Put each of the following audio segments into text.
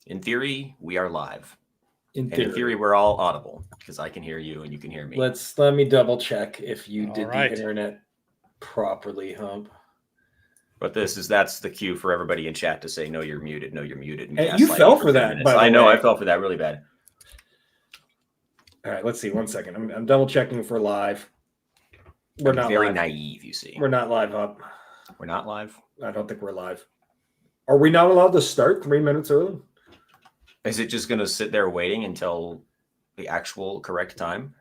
In theory, we are live. In And in theory, we're all audible because I can hear you and you can hear me. Let me double check if you All did right. the internet properly, Hump. But that's the cue for everybody in chat to say, no, you're muted. No, you're muted. And Hey, you gaslight fell me for 10 that, minutes. by the I know. way. I fell for that really bad. All right, let's see. 1 second. I'm double checking if we're live. We're I'm not very live. naive, you see. We're not live, Hump. We're not live? I don't think we're live. Are we not allowed to start 3 minutes early? Is it just going to sit there waiting until the actual correct time?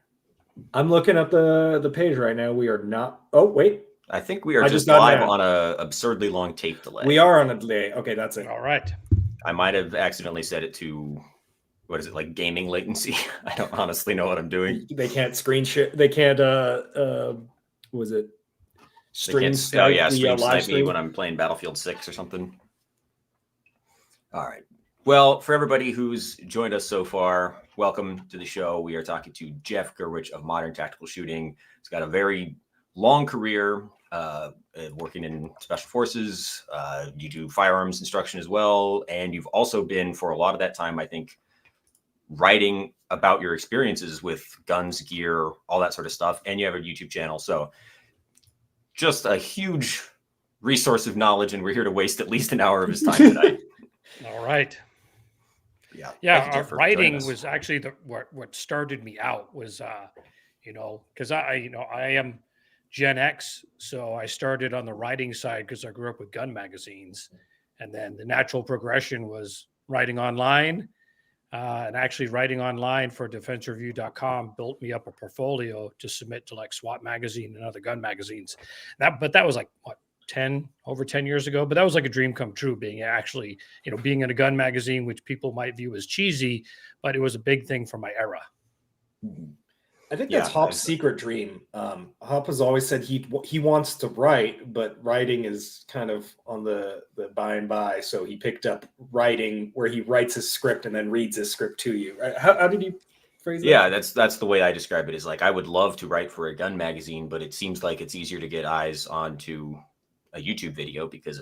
I'm looking at the page right now. We are not. Oh, wait. I think we are just live on a absurdly long tape delay. We are on a delay. Okay, that's it. All right. I might have accidentally set it to, what is it, like gaming latency? I don't honestly know what I'm doing. They can't screen share. They can't, was it? Stream snipe. Oh, yeah, stream snipe me when I'm playing Battlefield 6 or something. All right. Well, for everybody who's joined us so far, welcome to the show. We are talking to Jeff Gurwitch of Modern Tactical Shooting. He's got a very long career working in special forces. You do firearms instruction as well. And you've also been, for a lot of that time, I think, writing about your experiences with guns, gear, all that sort of stuff. And you have a YouTube channel. So just a huge resource of knowledge. And we're here to waste at least an hour of his time tonight. All right. Yeah. Writing was actually what started me out was, because I am Gen X. So I started on the writing side because I grew up with gun magazines. And then the natural progression was writing online. And actually writing online for defensereview.com built me up a portfolio to submit to like SWAT magazine and other gun magazines. But that was like over 10 years ago. But that was like a dream come true, being in a gun magazine, which people might view as cheesy, but it was a big thing for my era. I think that's Hop's secret dream. Hop has always said he wants to write, but writing is kind of on the by and by. So he picked up writing, where he writes his script and then reads his script to you. How did you phrase that? Yeah, that's the way I describe it. Is like, I would love to write for a gun magazine, but it seems like it's easier to get eyes onto a YouTube video because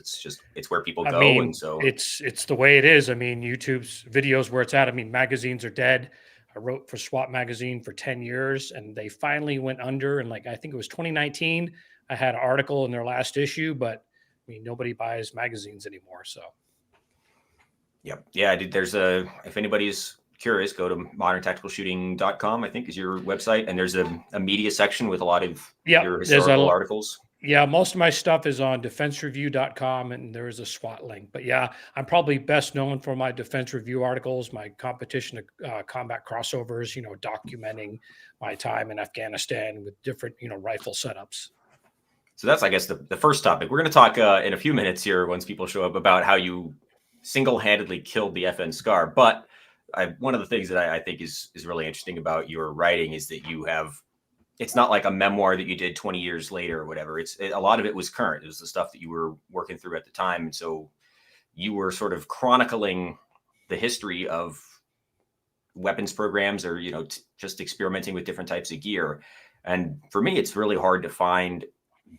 it's where people go. And so it's the way it is. I mean, YouTube's videos where it's at. I mean, magazines are dead. I wrote for SWAT magazine for 10 years and they finally went under. And I think it was 2019, I had an article in their last issue, but I mean, nobody buys magazines anymore. So. Yep. Yeah. If anybody's curious, go to moderntacticalshooting.com, I think is your website. And there's a media section with a lot of your historical articles. Yeah, most of my stuff is on defensereview.com, and there is a SWAT link. But yeah, I'm probably best known for my defense review articles, my competition combat crossovers, documenting my time in Afghanistan with different, rifle setups. So that's, I guess, the first topic. We're going to talk in a few minutes here, once people show up, about how you single-handedly killed the FN SCAR. But one of the things that I think is really interesting about your writing is that you have, it's not like a memoir that you did 20 years later or whatever. A lot of it was current. It was the stuff that you were working through at the time. And so you were sort of chronicling the history of weapons programs or, just experimenting with different types of gear. And for me, it's really hard to find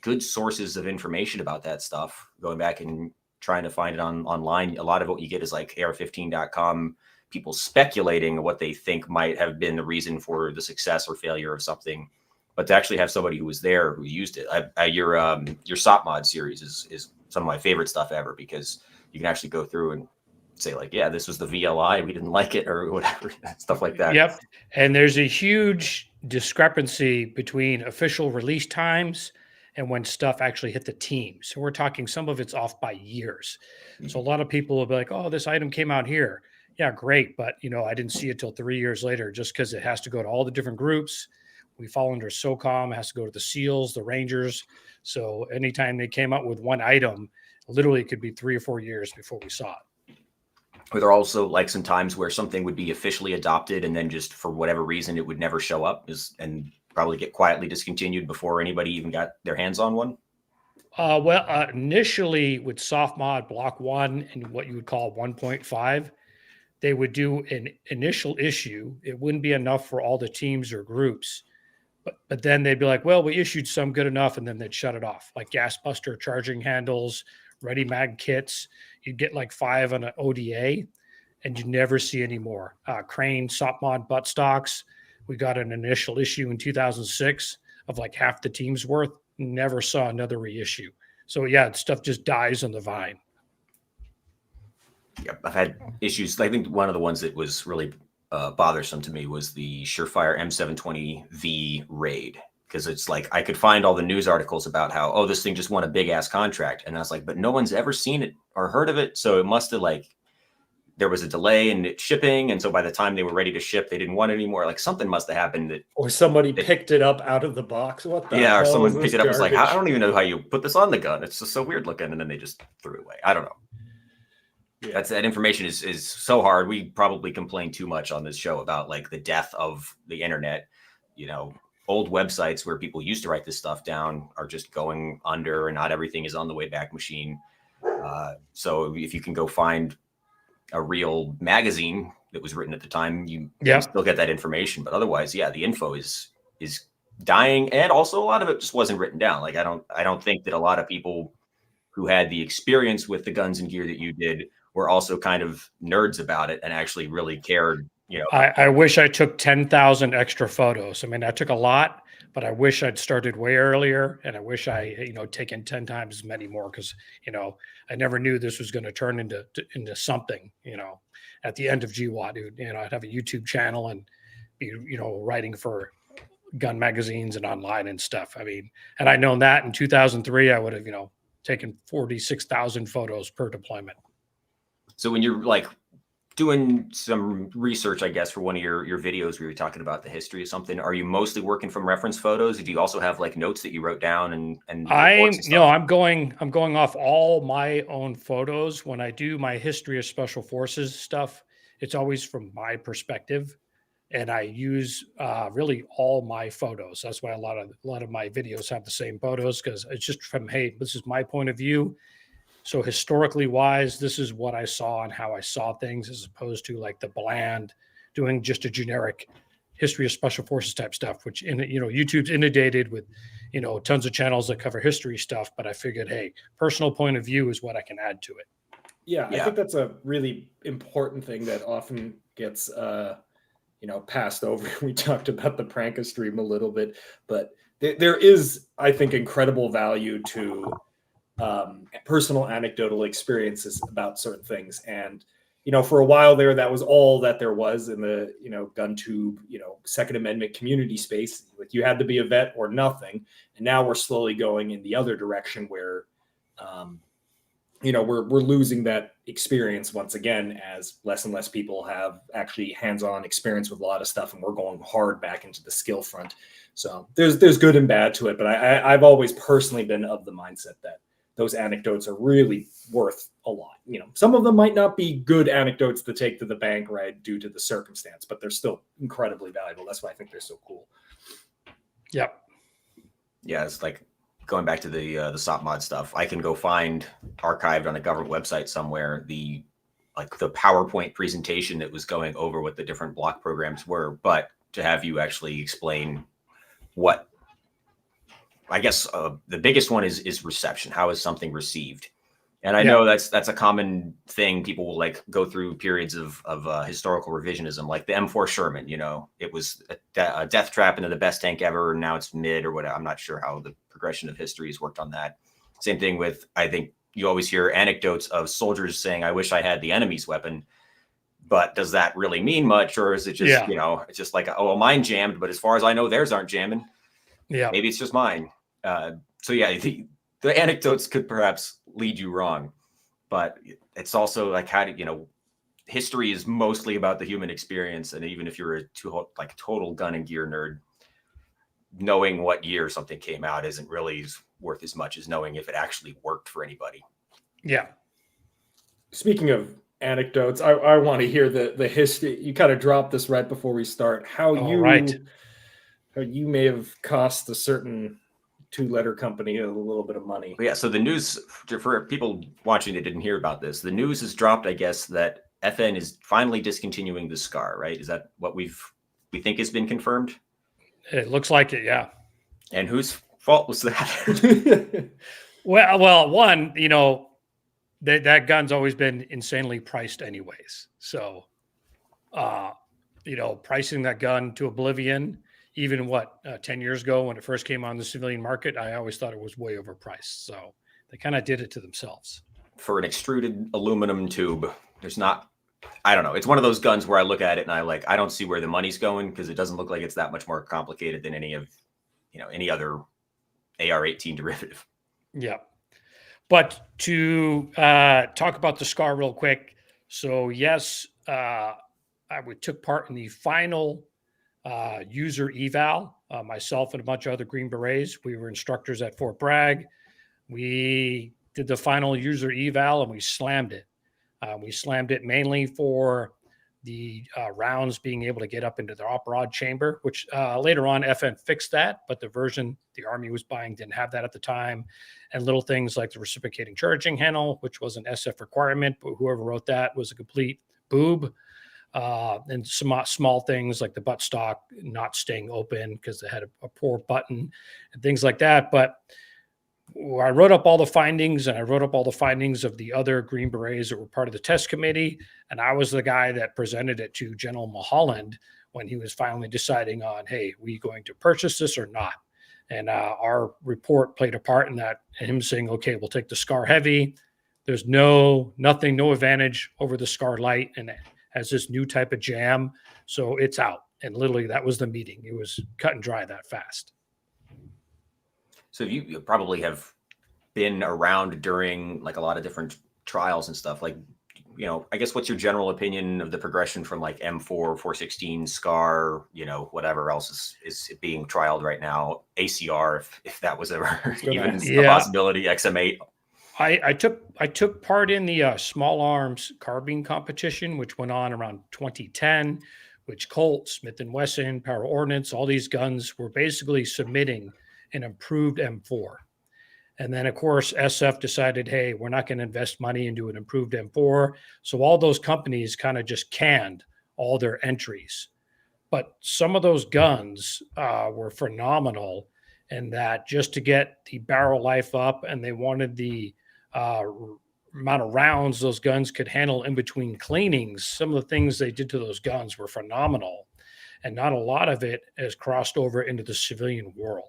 good sources of information about that stuff. Going back and trying to find it online, a lot of what you get is like AR15.com, people speculating what they think might have been the reason for the success or failure of something. But to actually have somebody who was there, who used it, your SOP mod series is some of my favorite stuff ever, because you can actually go through and say like, yeah, this was the VLI, we didn't like it or whatever, stuff like that. Yep. And there's a huge discrepancy between official release times and when stuff actually hit the team. So we're talking, some of it's off by years. Mm-hmm. So a lot of people will be like, oh, this item came out here. Yeah, great. But, I didn't see it till 3 years later, just because it has to go to all the different groups. We fall under SOCOM. It has to go to the SEALs, the Rangers. So anytime they came out with one item, literally it could be 3 or 4 years before we saw it. Were there also like some times where something would be officially adopted and then just for whatever reason it would never show up and probably get quietly discontinued before anybody even got their hands on one? Initially with soft mod block 1 and what you would call 1.5, they would do an initial issue. It wouldn't be enough for all the teams or groups. But then they'd be like, well, we issued some good enough, and then they'd shut it off, like gas buster charging handles, ready mag kits. You'd get like 5 on an ODA, and you never see any more. Crane, Sopmod, buttstocks. We got an initial issue in 2006 of like half the team's worth. Never saw another reissue. So yeah, stuff just dies on the vine. Yeah, I've had issues. I think one of the ones that was really bothersome to me was the Surefire M720V raid, because it's like I could find all the news articles about how, oh, this thing just won a big ass contract, and I was like, but no one's ever seen it or heard of it, so it must have like there was a delay in it shipping, and so by the time they were ready to ship, they didn't want it anymore. Like something must have happened or somebody picked it up out of the box. What the yeah, or hell someone is picked this it up and was like, garbage? I don't even know how you put this on the gun. It's just so weird looking, and then they just threw it away. I don't know. Yeah. That information is so hard. We probably complain too much on this show about like the death of the internet. You know, old websites where people used to write this stuff down are just going under, and not everything is on the Wayback Machine. So if you can go find a real magazine that was written at the time, you still get that information. But otherwise, yeah, the info is dying, and also a lot of it just wasn't written down. Like I don't think that a lot of people who had the experience with the guns and gear that you did were also kind of nerds about it and actually really cared. You know, I wish I took 10,000 extra photos. I mean, I took a lot, but I wish I'd started way earlier, and I wish I, taken 10 times as many more, because, I never knew this was going to turn into something, at the end of GWAT, I'd have a YouTube channel and be, writing for gun magazines and online and stuff. I mean, had I known that in 2003, I would have, taken 46,000 photos per deployment. So when you're like doing some research, I guess, for one of your videos where you're talking about the history of something, are you mostly working from reference photos? Do you also have like notes that you wrote down and I'm going off all my own photos. When I do my history of special forces stuff, it's always from my perspective, and I use really all my photos. That's why a lot of my videos have the same photos, because it's just from, hey, this is my point of view. So historically wise, this is what I saw and how I saw things, as opposed to like the bland doing just a generic history of special forces type stuff, which YouTube's inundated with, tons of channels that cover history stuff. But I figured, hey, personal point of view is what I can add to it. Yeah, I think that's a really important thing that often gets, passed over. We talked about the Pranka stream a little bit, but there is, I think, incredible value to personal anecdotal experiences about certain things. And, for a while there, that was all that there was in the, gun tube, Second Amendment community space. Like you had to be a vet or nothing. And now we're slowly going in the other direction where, we're losing that experience once again, as less and less people have actually hands-on experience with a lot of stuff, and we're going hard back into the skill front. So there's good and bad to it, but I've always personally been of the mindset that those anecdotes are really worth a lot. Some of them might not be good anecdotes to take to the bank, right, due to the circumstance, but they're still incredibly valuable. That's why I think they're so cool. Yep. Yeah, it's like going back to the Sopmod stuff. I can go find archived on a government website somewhere the PowerPoint presentation that was going over what the different block programs were, but to have you actually explain what, I guess the biggest one is reception. How is something received? And I know that's a common thing. People will like go through periods of historical revisionism, like the M4 Sherman. It was a death trap into the best tank ever, and now it's mid or whatever. I'm not sure how the progression of history has worked on that. Same thing with, I think you always hear anecdotes of soldiers saying, "I wish I had the enemy's weapon," but does that really mean much, or is it just it's just like, oh, well, mine jammed, but as far as I know, theirs aren't jamming. Yeah, maybe it's just mine. So yeah, the anecdotes could perhaps lead you wrong, but it's also like, how do history is mostly about the human experience, and even if you're a total gun and gear nerd, knowing what year something came out isn't really worth as much as knowing if it actually worked for anybody. Yeah. Speaking of anecdotes, I want to hear the history. You kind of dropped this right before we start. How you may have cost a certain 2-letter company a little bit of money. Yeah, so the news, for people watching that didn't hear about this, the news has dropped, I guess, that FN is finally discontinuing the SCAR, right? Is that what we think has been confirmed? It looks like it, yeah. And whose fault was that? Well, one, that gun's always been insanely priced anyways. So, pricing that gun to oblivion, even 10 years ago when it first came on the civilian market, I always thought it was way overpriced. So they kind of did it to themselves. For an extruded aluminum tube, I don't know. It's one of those guns where I look at it and I don't see where the money's going, because it doesn't look like it's that much more complicated than any other AR-18 derivative. Yeah. But to talk about the SCAR real quick. So yes, I took part in the final user eval, myself and a bunch of other Green Berets. We were instructors at Fort Bragg. We did the final user eval and we slammed it. We slammed it mainly for the rounds being able to get up into the op-rod chamber, which later on FN fixed that, but the version the Army was buying didn't have that at the time. And little things like the reciprocating charging handle, which was an SF requirement, but whoever wrote that was a complete boob. And some small things like the buttstock not staying open because they had a poor button and things like that. But I wrote up all the findings, and I wrote up all the findings of the other Green Berets that were part of the test committee. And I was the guy that presented it to General Mulholland when he was finally deciding on, hey, are we going to purchase this or not? And our report played a part in that, and him saying, okay, we'll take the SCAR Heavy. There's no advantage over the SCAR Light, and it has this new type of jam. So it's out. And literally that was the meeting. It was cut and dry that fast. So you probably have been around during like a lot of different trials and stuff. Like, I guess what's your general opinion of the progression from like M4, 416, SCAR, whatever else is being trialed right now, ACR, if that was ever even a possibility, XM8? I took part in the small arms carbine competition, which went on around 2010, which Colt, Smith & Wesson, Power Ordnance, all these guns were basically submitting an improved M4. And then, of course, SF decided, hey, we're not going to invest money into an improved M4. So all those companies kind of just canned all their entries. But some of those guns were phenomenal in that just to get the barrel life up, and they wanted the amount of rounds those guns could handle in between cleanings. Some of the things they did to those guns were phenomenal. And not a lot of it has crossed over into the civilian world.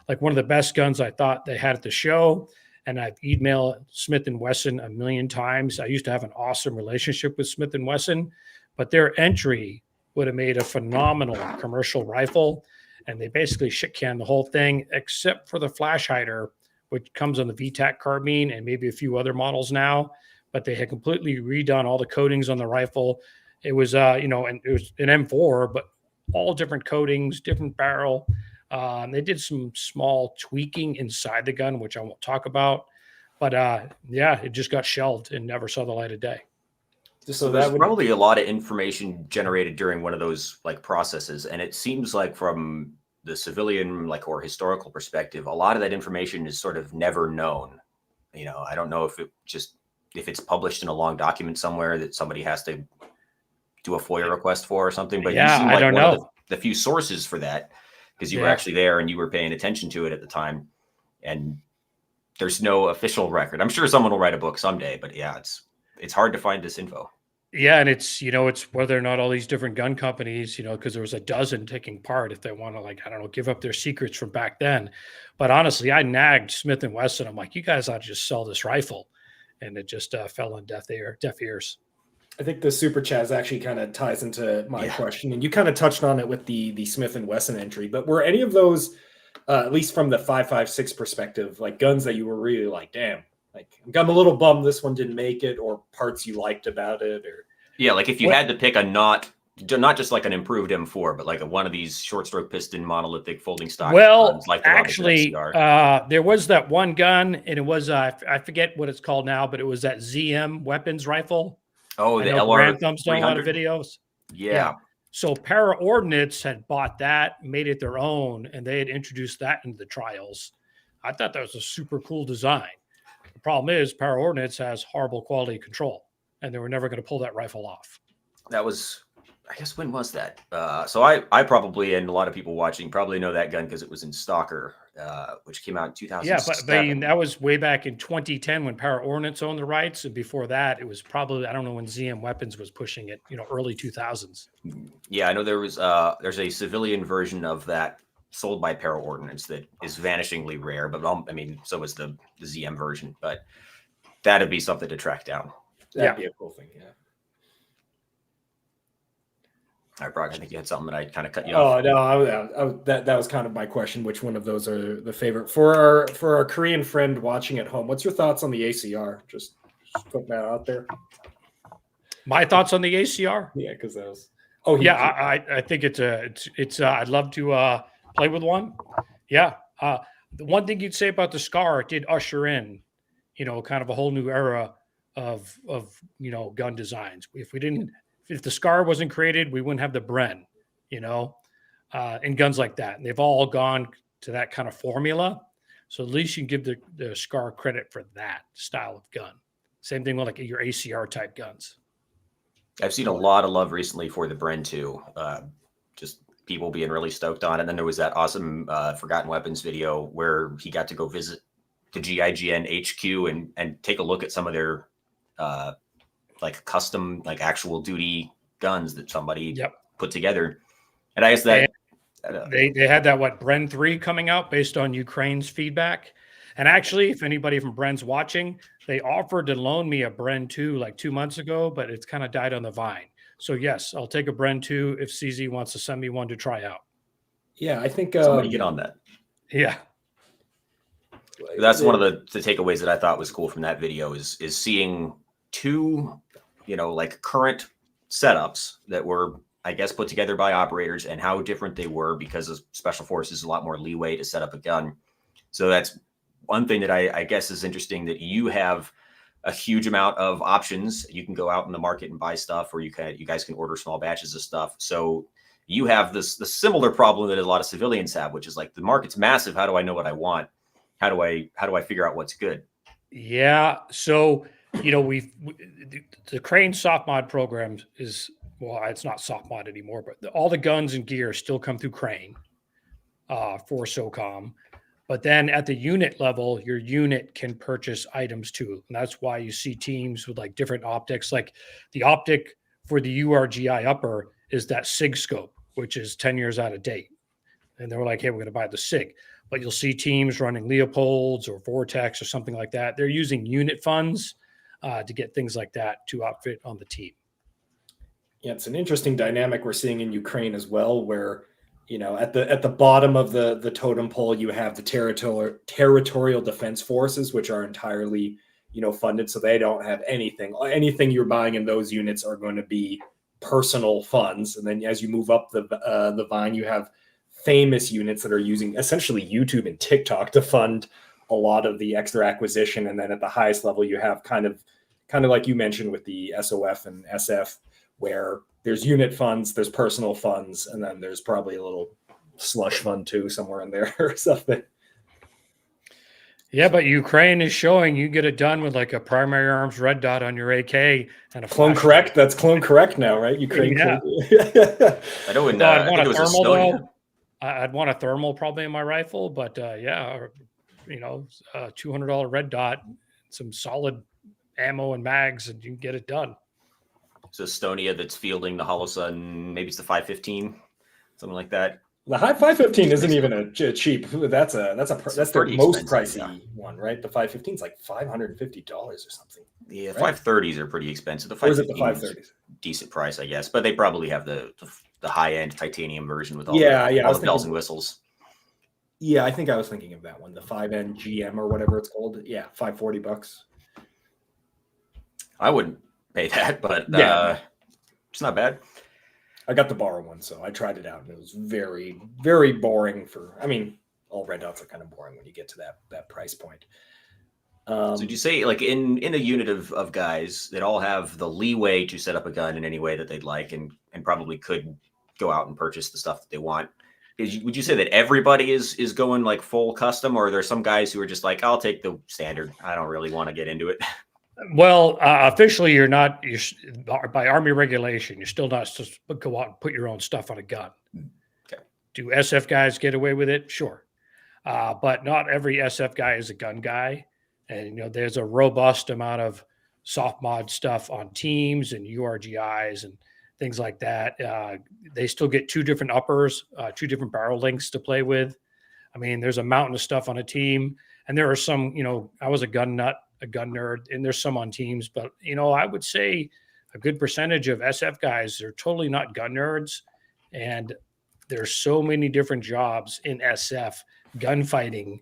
Like one of the best guns I thought they had at the show, and I've emailed Smith & Wesson a million times. I used to have an awesome relationship with Smith & Wesson, but their entry would have made a phenomenal commercial rifle. And they basically shit canned the whole thing, except for the flash hider, which comes on the VTAC carbine and maybe a few other models now. But they had completely redone all the coatings on the rifle. It was, and it was an M4, but all different coatings, different barrel. They did some small tweaking inside the gun, which I won't talk about. But it just got shelved and never saw the light of day. So there's probably a lot of information generated during one of those like processes. And it seems like from the civilian or historical perspective, a lot of that information is sort of never known. I don't know if it's published in a long document somewhere that somebody has to do a FOIA request for or something. But you seem like one of the few sources for that, because you were actually there and you were paying attention to it at the time, and there's no official record. I'm sure someone will write a book someday, but it's hard to find this info. Yeah. And it's whether or not all these different gun companies, because there was a dozen taking part, if they want to give up their secrets from back then. But honestly, I nagged Smith & Wesson. I'm like, you guys ought to just sell this rifle. And it just fell on deaf ears. I think the super Chaz actually kind of ties into my question, and you kind of touched on it with the Smith & Wesson entry. But were any of those, at least from the 5.56 perspective, like guns that you were really like, damn, like I'm a little bummed this one didn't make it, or parts you liked about it, or like if you had to pick a not just like an improved M4, but like one of these short stroke piston monolithic folding stock. Well, actually, there was that one gun, and it was I forget what it's called now, but it was that ZM weapons rifle. Oh, the LR Thumbs done a lot of videos. Yeah. So Para Ordnance had bought that, made it their own, and they had introduced that into the trials. I thought that was a super cool design. The problem is Para Ordnance has horrible quality control, and they were never going to pull that rifle off. That was I guess when was that? So I probably, and a lot of people watching probably know that gun because it was in Stalker, which came out in Yeah, but 2007. that was way back in 2010 when Power Ordnance owned the rights, and before that, it was probably, I don't know when ZM Weapons was pushing it. Early 2000s. Yeah, I know there's a civilian version of that sold by Para Ordnance that is vanishingly rare, but I mean, so is the ZM version, but that'd be something to track down. That'd be a cool thing. Yeah. All right, Brock, I think you had something that I kind of cut you off. Oh no, that was kind of my question. Which one of those are the favorite for our Korean friend watching at home? What's your thoughts on the ACR? Just putting that out there. My thoughts on the ACR? Yeah, because that was. I think it's I'd love to play with one. Yeah. The one thing you'd say about the Scar, it did usher in, kind of a whole new era of gun designs. If the Scar wasn't created, we wouldn't have the Bren, and guns like that. And they've all gone to that kind of formula. So at least you can give the Scar credit for that style of gun. Same thing with like your ACR type guns. I've seen a lot of love recently for the Bren too. Just people being really stoked on it. And then there was that awesome Forgotten Weapons video where he got to go visit the GIGN HQ and take a look at some of their like custom, like actual duty guns that somebody put together. And I guess that they had that Bren 3 coming out based on Ukraine's feedback. And actually, if anybody from Bren's watching, they offered to loan me a Bren 2 like 2 months ago, but it's kind of died on the vine. So yes, I'll take a Bren 2 if CZ wants to send me one to try out. Yeah, I think somebody get on that. Yeah. That's one of the takeaways that I thought was cool from that video is seeing two, like current setups that were, I guess, put together by operators and how different they were because of Special Forces a lot more leeway to set up a gun. So that's one thing that I guess is interesting, that you have a huge amount of options. You can go out in the market and buy stuff, or you guys can order small batches of stuff. So you have the similar problem that a lot of civilians have, which is like the market's massive. How do I know what I want? How do I figure out what's good? Yeah. So, the Crane soft mod program is, well, it's not soft mod anymore, but all the guns and gear still come through Crane for SOCOM. But then at the unit level, your unit can purchase items too. And that's why you see teams with like different optics. Like the optic for the URGI upper is that SIG scope, which is 10 years out of date. And they were like, hey, we're going to buy the SIG. But you'll see teams running Leopolds or Vortex or something like that. They're using unit funds to get things like that to outfit on the team. Yeah, it's an interesting dynamic we're seeing in Ukraine as well, where at the bottom of the totem pole, you have the territorial defense forces, which are entirely, funded. So they don't have anything. Anything you're buying in those units are going to be personal funds. And then as you move up the vine, you have famous units that are using essentially YouTube and TikTok to fund a lot of the extra acquisition. And then at the highest level, you have kind of like you mentioned with the SOF and SF, where there's unit funds, there's personal funds, and then there's probably a little slush fund too somewhere in there or something. Yeah, but Ukraine is showing you get it done with like a primary arms red dot on your AK and a clone correct. That's clone correct now, right? Ukraine. Yeah. I know. I'd want a thermal though. I'd want a thermal probably in my rifle, but $200 red dot, some solid ammo and mags, and you can get it done. So Estonia that's fielding the Holosun, maybe it's the 515, something like that. The high 515 isn't even a cheap. That's their most pricey one, right? The 515 is like $550 or something. Yeah, right? 530s are pretty expensive. The 530s decent price, I guess, but they probably have the high end titanium version with all the bells and whistles. Yeah, I think I was thinking of that one, the 5N GM or whatever it's called. Yeah, $540. I wouldn't pay that, but it's not bad. I got the borrow one, so I tried it out, and it was very, very boring. All red dots are kind of boring when you get to that price point. So did you say, like, in a unit of guys that all have the leeway to set up a gun in any way that they'd like, and probably could go out and purchase the stuff that they want, would you say that everybody is going like full custom, or are there some guys who are just like, I'll take the standard, I don't really want to get into it? Well, officially, you're not. By Army regulation, you're still not supposed to go out and put your own stuff on a gun. Okay. Do SF guys get away with it? Sure, but not every SF guy is a gun guy, and there's a robust amount of soft mod stuff on teams and URGIs and things like that. They still get two different uppers, two different barrel lengths to play with. I mean, there's a mountain of stuff on a team, and there are some. I was a gun nut, a gun nerd, and there's some on teams, but I would say a good percentage of SF guys are totally not gun nerds, and there's so many different jobs in SF. Gunfighting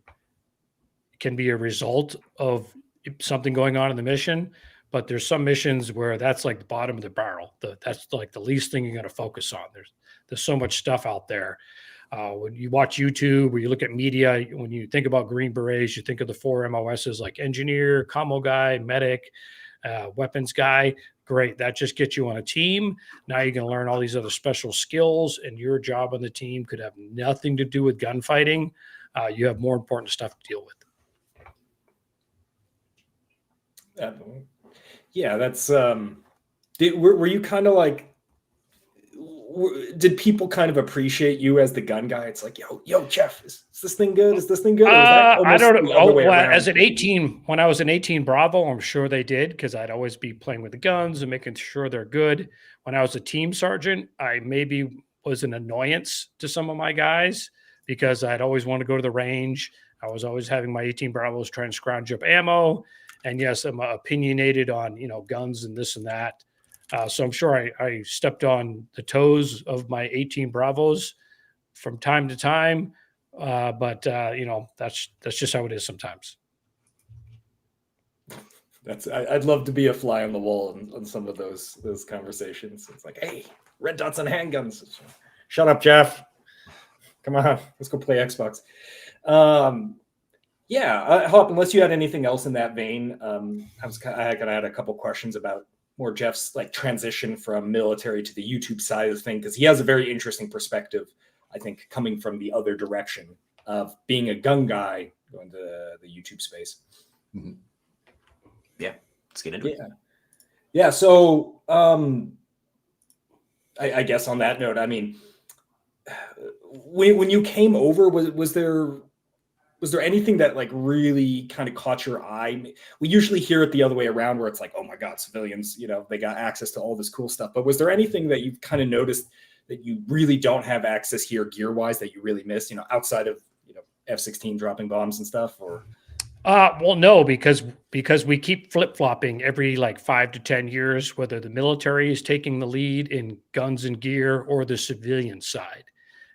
can be a result of something going on in the mission, but there's some missions where that's like the bottom of the barrel. That's like the least thing you're going to focus on. There's so much stuff out there. When you watch YouTube or you look at media, when you think about Green Berets, you think of the 4 MOSs like engineer, commo guy, medic, weapons guy. Great. That just gets you on a team. Now you're going to learn all these other special skills, and your job on the team could have nothing to do with gunfighting. You have more important stuff to deal with. Yeah, that's were you kind of like, did people kind of appreciate you as the gun guy? It's like, yo, Jeff, is this thing good? Is this thing good? I don't know. As an 18, when I was an 18 Bravo, I'm sure they did, because I'd always be playing with the guns and making sure they're good. When I was a team sergeant, I maybe was an annoyance to some of my guys because I'd always want to go to the range. I was always having my 18 Bravos trying to scrounge up ammo. And yes, I'm opinionated on, guns and this and that. So I'm sure I stepped on the toes of my 18 Bravos from time to time. But that's just how it is sometimes. I'd love to be a fly on the wall on some of those conversations. It's like, hey, red dots on handguns. Shut up, Jeff. Come on, let's go play Xbox. Hop, unless you had anything else in that vein, I had a couple questions about more Jeff's like transition from military to the YouTube side of the thing, because he has a very interesting perspective, I think, coming from the other direction of being a gun guy going to the YouTube space. Mm-hmm. Yeah, let's get into it. Yeah. So I guess on that note, I mean, when you came over, was there anything that like really kind of caught your eye? We usually hear it the other way around, where it's like, oh my God, civilians, they got access to all this cool stuff. But was there anything that you've kind of noticed that you really don't have access here gear wise that you really miss, outside of, F-16 dropping bombs and stuff? Or well, no, because we keep flip-flopping every like 5 to 10 years, whether the military is taking the lead in guns and gear or the civilian side.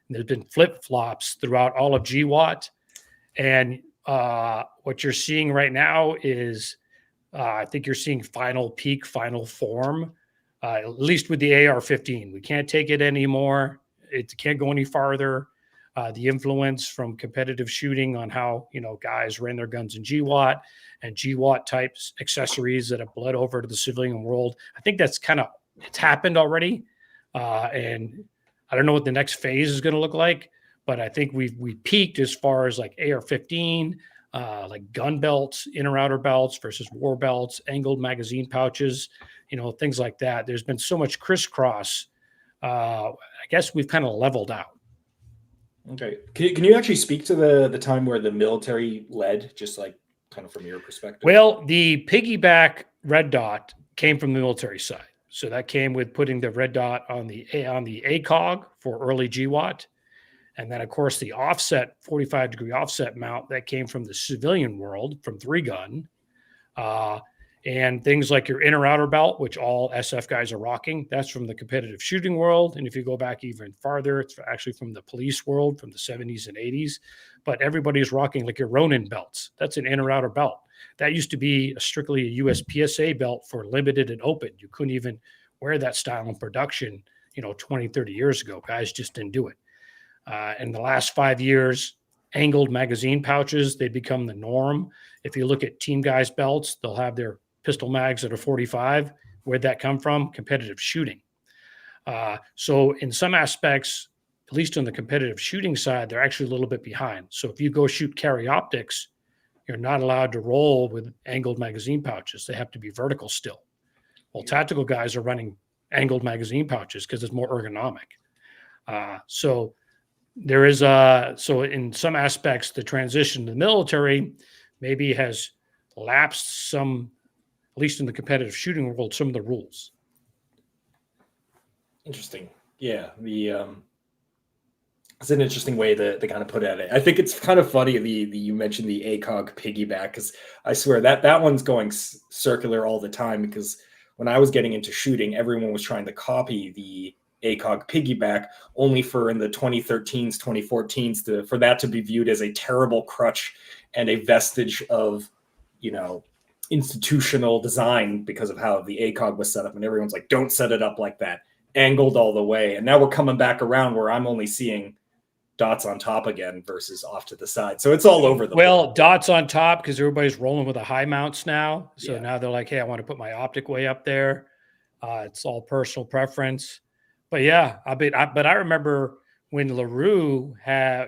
And there's been flip-flops throughout all of GWAT. And what you're seeing right now is, I think you're seeing final peak, final form, at least with the AR-15. We can't take it anymore. It can't go any farther. The influence from competitive shooting on how, guys ran their guns in GWAT and GWAT types accessories that have bled over to the civilian world. I think that's it's happened already. And I don't know what the next phase is going to look like, but I think we peaked as far as like AR-15, like gun belts, inner outer belts versus war belts, angled magazine pouches, things like that. There's been so much crisscross. I guess we've kind of leveled out. Okay. Can you actually speak to the time where the military led, just like kind of from your perspective? Well, the piggyback red dot came from the military side. So that came with putting the red dot on the ACOG for early GWAT. And then, of course, the offset, 45-degree offset mount, that came from the civilian world, from 3-gun. And things like your inner outer belt, which all SF guys are rocking, that's from the competitive shooting world. And if you go back even farther, it's actually from the police world, from the 70s and 80s. But everybody's rocking like your Ronin belts. That's an inner outer belt. That used to be strictly a USPSA belt for limited and open. You couldn't even wear that style in production, 20, 30 years ago. Guys just didn't do it. In the last 5 years, angled magazine pouches, they become the norm. If you look at team guys' belts, they'll have their pistol mags that are 45. Where'd that come from? Competitive shooting. So in some aspects, at least on the competitive shooting side, they're actually a little bit behind. So if you go shoot carry optics, you're not allowed to roll with angled magazine pouches. They have to be vertical still. Well, tactical guys are running angled magazine pouches because it's more ergonomic. So there is so in some aspects, the transition to the military maybe has lapsed some, at least in the competitive shooting world, some of the rules. Interesting. Yeah. It's an interesting way to kind of put it at it. I think it's kind of funny. You mentioned the ACOG piggyback, because I swear that one's going circular all the time, because when I was getting into shooting, everyone was trying to copy the ACOG piggyback, only for in the 2013s, 2014s for that to be viewed as a terrible crutch and a vestige of, institutional design because of how the ACOG was set up. And everyone's like, don't set it up like that, angled all the way. And now we're coming back around where I'm only seeing dots on top again versus off to the side. So it's all over the place. Dots on top because everybody's rolling with the high mounts now. So now they're like, hey, I want to put my optic way up there. It's all personal preference. But yeah, but I remember when LaRue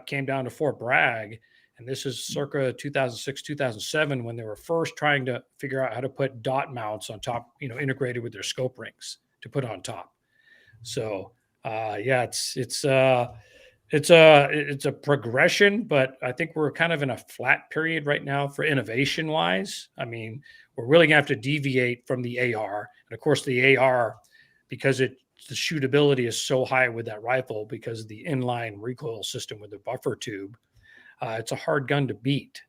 came down to Fort Bragg, and this is circa 2006, 2007, when they were first trying to figure out how to put dot mounts on top, integrated with their scope rings to put on top. So it's a progression, but I think we're kind of in a flat period right now for innovation wise. I mean, we're really gonna have to deviate from the AR, and of course the AR, because the shootability is so high with that rifle because of the inline recoil system with the buffer tube. It's a hard gun to beat.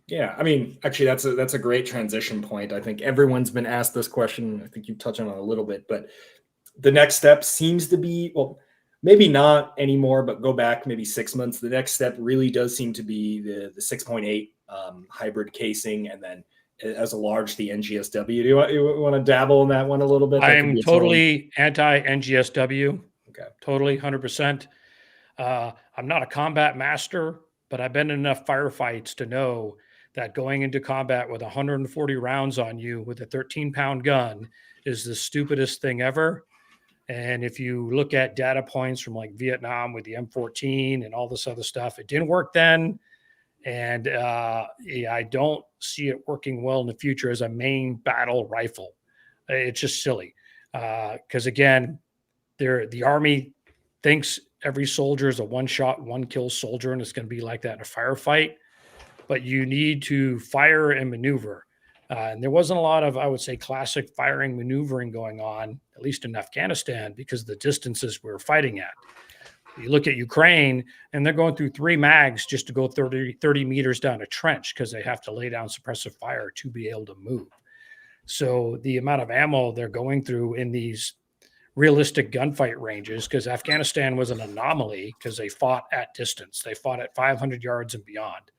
Yeah, I mean, actually, that's a great transition point. I think everyone's been asked this question. I think you've touched on it a little bit, but the next step seems to be, well, maybe not anymore, but go back maybe 6 months. The next step really does seem to be the 6.8 hybrid casing, and then as a large, the NGSW. Do you want to dabble in that one a little bit? I'm totally anti-NGSW. Okay. Totally, 100%. I'm not a combat master, but I've been in enough firefights to know that going into combat with 140 rounds on you with a 13-pound gun is the stupidest thing ever. And if you look at data points from like Vietnam with the M14 and all this other stuff, it didn't work then. And I don't see it working well in the future as a main battle rifle. It's just silly. Because again, the Army thinks every soldier is a one-shot, one-kill soldier, and it's going to be like that in a firefight. But you need to fire and maneuver. And there wasn't a lot of, I would say, classic firing maneuvering going on, at least in Afghanistan, because of the distances we were fighting at. You look at Ukraine, and they're going through 3 mags just to go 30 meters down a trench because they have to lay down suppressive fire to be able to move. So the amount of ammo they're going through in these realistic gunfight ranges, because Afghanistan was an anomaly because they fought at distance. They fought at 500 yards and beyond.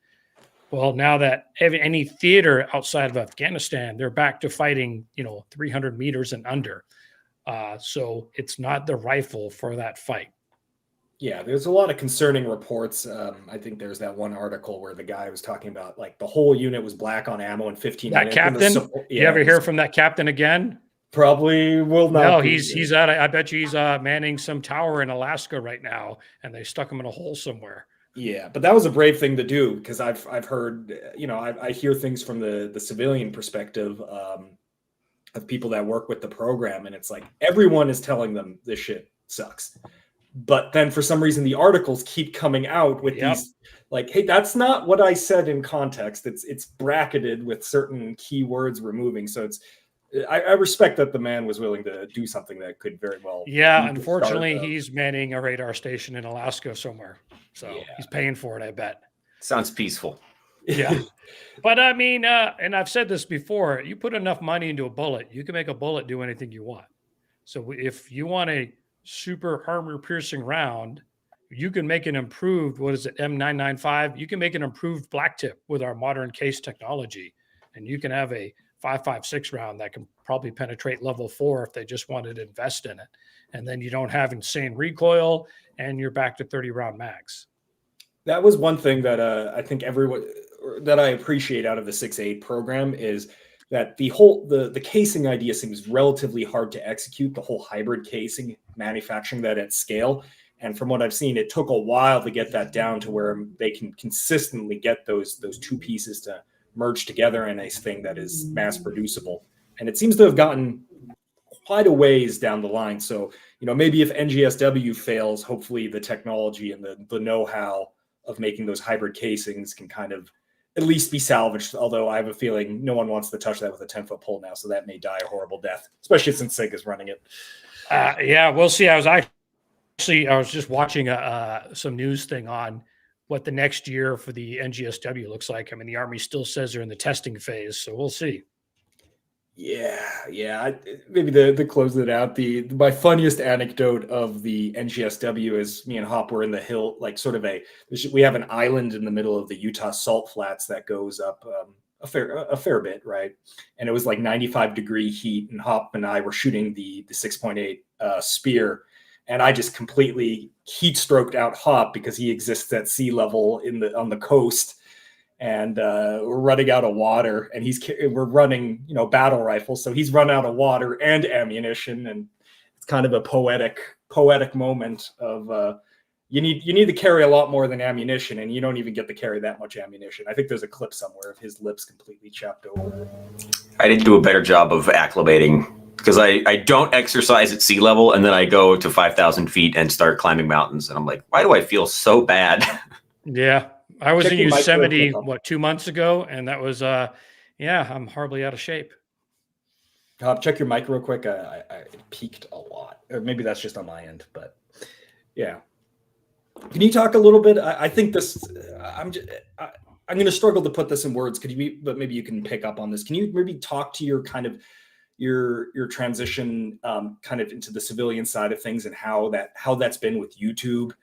Well, now that any theater outside of Afghanistan, they're back to fighting, 300 meters and under. So it's not the rifle for that fight. Yeah, there's a lot of concerning reports. I think there's that one article where the guy was talking about like the whole unit was black on ammo in 15 minutes. That captain, you ever hear from that captain again? Probably will not. No, he's at. I bet you he's manning some tower in Alaska right now, and they stuck him in a hole somewhere. Yeah, but that was a brave thing to do, because I've heard, I hear things from the civilian perspective of people that work with the program, and it's like everyone is telling them this shit sucks. But then for some reason, the articles keep coming out with these like, hey, that's not what I said in context. It's bracketed with certain keywords removing. So I respect that the man was willing to do something that could very well. Yeah, unfortunately, he's manning a radar station in Alaska somewhere. So he's paying for it, I bet. Sounds peaceful. Yeah. But I mean, and I've said this before, you put enough money into a bullet, you can make a bullet do anything you want. So if you want a super armor piercing round, you can make an improved, M995? You can make an improved black tip with our modern case technology. And you can have a 5.56 round that can probably penetrate level 4 if they just wanted to invest in it. And then you don't have insane recoil, and you're back to 30 round mags. That was one thing that I think everyone that I appreciate out of the 6.8 program is that the casing idea seems relatively hard to execute, the whole hybrid casing, manufacturing that at scale. And from what I've seen, it took a while to get that down to where they can consistently get those two pieces to merge together in a thing that is mass producible. And it seems to have gotten quite a ways down the line. So, maybe if NGSW fails, hopefully the technology and the know-how of making those hybrid casings can kind of at least be salvaged. Although I have a feeling no one wants to touch that with a 10-foot pole now. So that may die a horrible death, especially since SIG is running it. Yeah, we'll see. I was just watching some news thing on what the next year for the NGSW looks like. I mean, the Army still says they're in the testing phase, so we'll see. Yeah. Maybe to close it out, my funniest anecdote of the NGSW is me and Hop were in the hill, like sort of we have an island in the middle of the Utah salt flats that goes up a fair bit, right? And it was like 95-degree heat, and Hop and I were shooting the 6.8 spear. And I just completely heat stroked out Hop because he exists at sea level on the coast, and we're running out of water. And we're running, battle rifles, so he's run out of water and ammunition, and it's kind of a poetic moment of you need to carry a lot more than ammunition, and you don't even get to carry that much ammunition. I think there's a clip somewhere of his lips completely chapped over. I didn't do a better job of acclimating, because I don't exercise at sea level, and then I go to 5,000 feet and start climbing mountains. And I'm like, why do I feel so bad? Yeah. I was in Yosemite, 2 months ago, and that was, I'm horribly out of shape. Check your mic real quick. I peaked a lot. Or maybe that's just on my end, but yeah. Can you talk a little bit? I think this, I'm going to struggle to put this in words. But maybe you can pick up on this. Can you maybe talk to your kind of, your transition kind of into the civilian side of things, and how that's been with YouTube,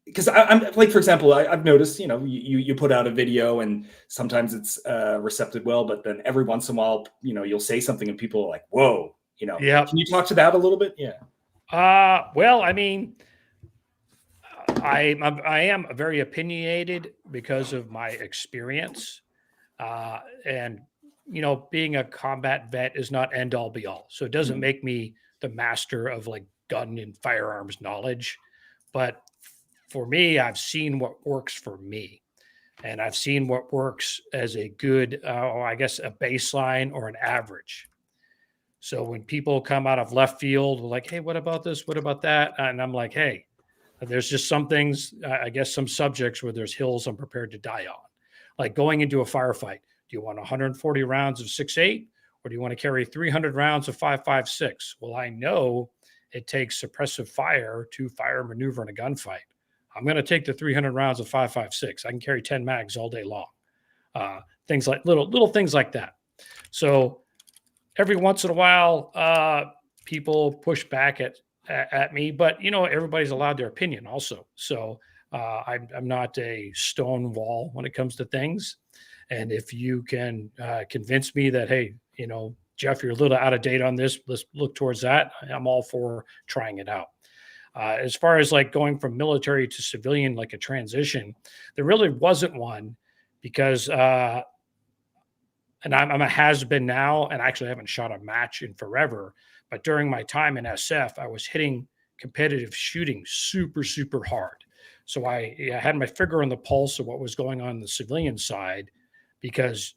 because I'm like, for example, I've noticed, you put out a video and sometimes it's recepted well, but then every once in a while, you'll say something and people are like, whoa, Yeah. Can you talk to that a little bit? Yeah. Well, I mean, I am very opinionated because of my experience, and being a combat vet is not end all be all. So it doesn't make me the master of like gun and firearms knowledge. But for me, I've seen what works for me, and I've seen what works as a good, I guess, a baseline or an average. So when people come out of left field, we're like, hey, what about this? What about that? And I'm like, hey, there's just some things, I guess, some subjects where there's hills I'm prepared to die on. Like going into a firefight. Do you want 140 rounds of 6.8, or do you want to carry 300 rounds of 5.56? Well, I know it takes suppressive fire to fire maneuver in a gunfight. I'm going to take the 300 rounds of 5.56. I can carry 10 mags all day long. Things like little things like that. So every once in a while, people push back at me, but everybody's allowed their opinion also. So I'm not a stone wall when it comes to things. And if you can convince me that, hey, Jeff, you're a little out of date on this, let's look towards that, I'm all for trying it out. As far as like going from military to civilian, like a transition, there really wasn't one, because and I'm a has-been now, and actually I haven't shot a match in forever. But during my time in SF, I was hitting competitive shooting super, super hard. So I had my finger on the pulse of what was going on the civilian side, because,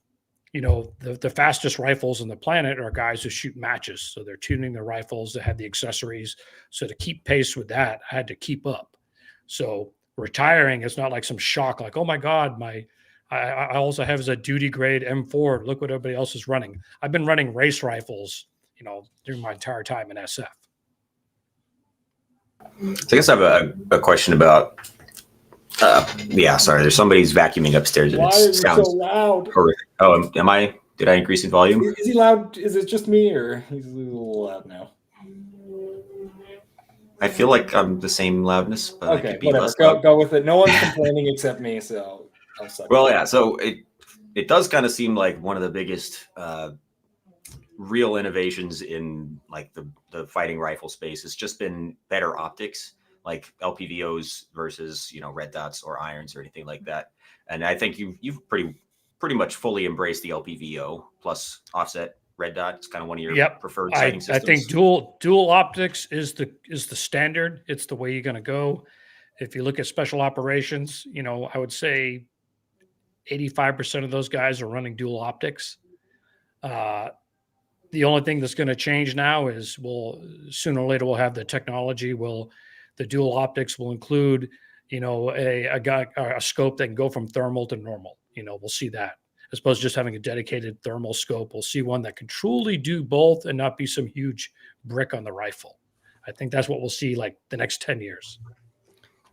the fastest rifles on the planet are guys who shoot matches. So they're tuning their rifles, they have the accessories. So to keep pace with that, I had to keep up. So retiring is not like some shock, like, oh my God, I also have a duty grade M4. Look what everybody else is running. I've been running race rifles, during my entire time in SF. So I guess I have a question about. Sorry. There's somebody's vacuuming upstairs. And Why is it so loud? Horrific. Oh, am I? Did I increase in volume? Is he loud? Is it just me, or he's a little loud now? I feel like I'm the same loudness, but okay, whatever. Go with it. No one's complaining except me, so I'll suck. Well, yeah. So it does kind of seem like one of the biggest real innovations in like the fighting rifle space has just been better optics, like LPVOs versus red dots or irons or anything like that. And I think you've pretty much fully embraced the LPVO plus offset red dot? It's kind of one of your Yep. preferred sighting I systems. think dual optics is the standard. It's the way you're going to go. If you look at special operations, I would say 85% of those guys are running dual optics. The only thing that's going to change now is sooner or later we'll have the technology. The dual optics will include, a scope that can go from thermal to normal. We'll see that, as opposed to just having a dedicated thermal scope. We'll see one that can truly do both and not be some huge brick on the rifle. I think that's what we'll see like the next 10 years.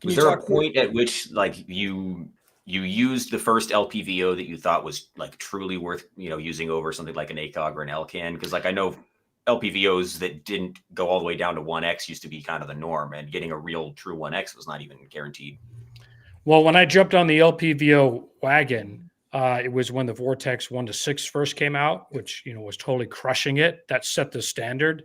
Was there a point at which like you used the first LPVO that you thought was like truly worth, using over something like an ACOG or an LCAN? Because like I know LPVOs that didn't go all the way down to 1X used to be kind of the norm, and getting a real true 1X was not even guaranteed. Well, when I jumped on the LPVO wagon, it was when the Vortex 1-6 first came out, which, was totally crushing it. That set the standard.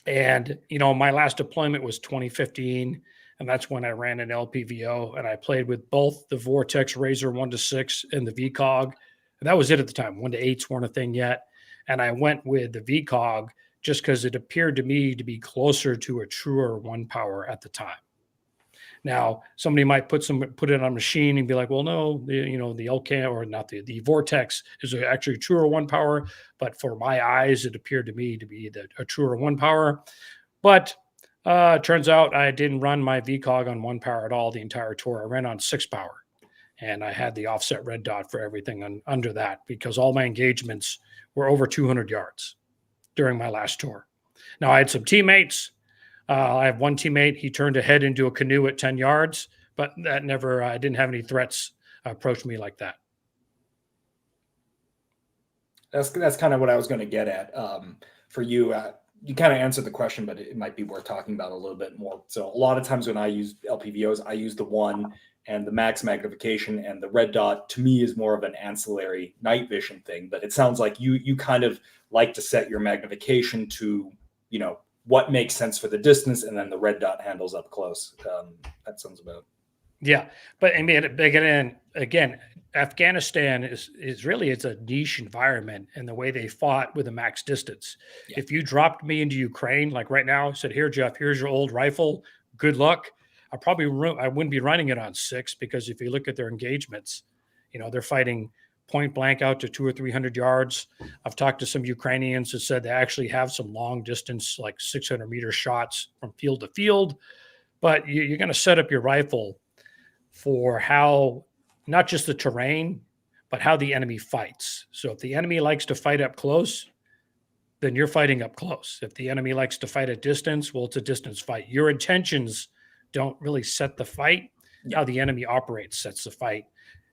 And, my last deployment was 2015, and that's when I ran an LPVO, and I played with both the Vortex Razor 1-6 and the VCOG. And that was it at the time. 1-8s weren't a thing yet. And I went with the VCOG just because it appeared to me to be closer to a truer 1-power at the time. Now, somebody might put it on a machine and be like, well, no, the LCAN, or not the Vortex is actually truer 1-power. But for my eyes, it appeared to me to be a truer 1-power. But turns out I didn't run my VCOG on 1-power at all the entire tour. I ran on 6-power. And I had the offset red dot for everything under that, because all my engagements were over 200 yards during my last tour. Now, I had some teammates. I have one teammate. He turned a head into a canoe at 10 yards, but that never, I didn't have any threats approach me like that. That's kind of what I was going to get at. For you, you kind of answered the question, but it might be worth talking about a little bit more. So a lot of times when I use LPVOs, I use the 1 and the max magnification, and the red dot to me is more of an ancillary night vision thing. But it sounds like you kind of like to set your magnification to, what makes sense for the distance, and then the red dot handles up close. That sounds about. Yeah, but I mean, again, Afghanistan is really, it's a niche environment, and the way they fought with a max distance. Yeah. If you dropped me into Ukraine, like right now, said, "Here, Jeff, here's your old rifle. Good luck." I wouldn't be running it on 6, because if you look at their engagements, they're fighting point blank out to 200 or 300 yards. I've talked to some Ukrainians that said they actually have some long distance, like 600-meter shots from field to field. But you're going to set up your rifle for how, not just the terrain, but how the enemy fights. So if the enemy likes to fight up close, then you're fighting up close. If the enemy likes to fight at distance, well, it's a distance fight. Your intentions don't really set the fight. How the enemy operates sets the fight.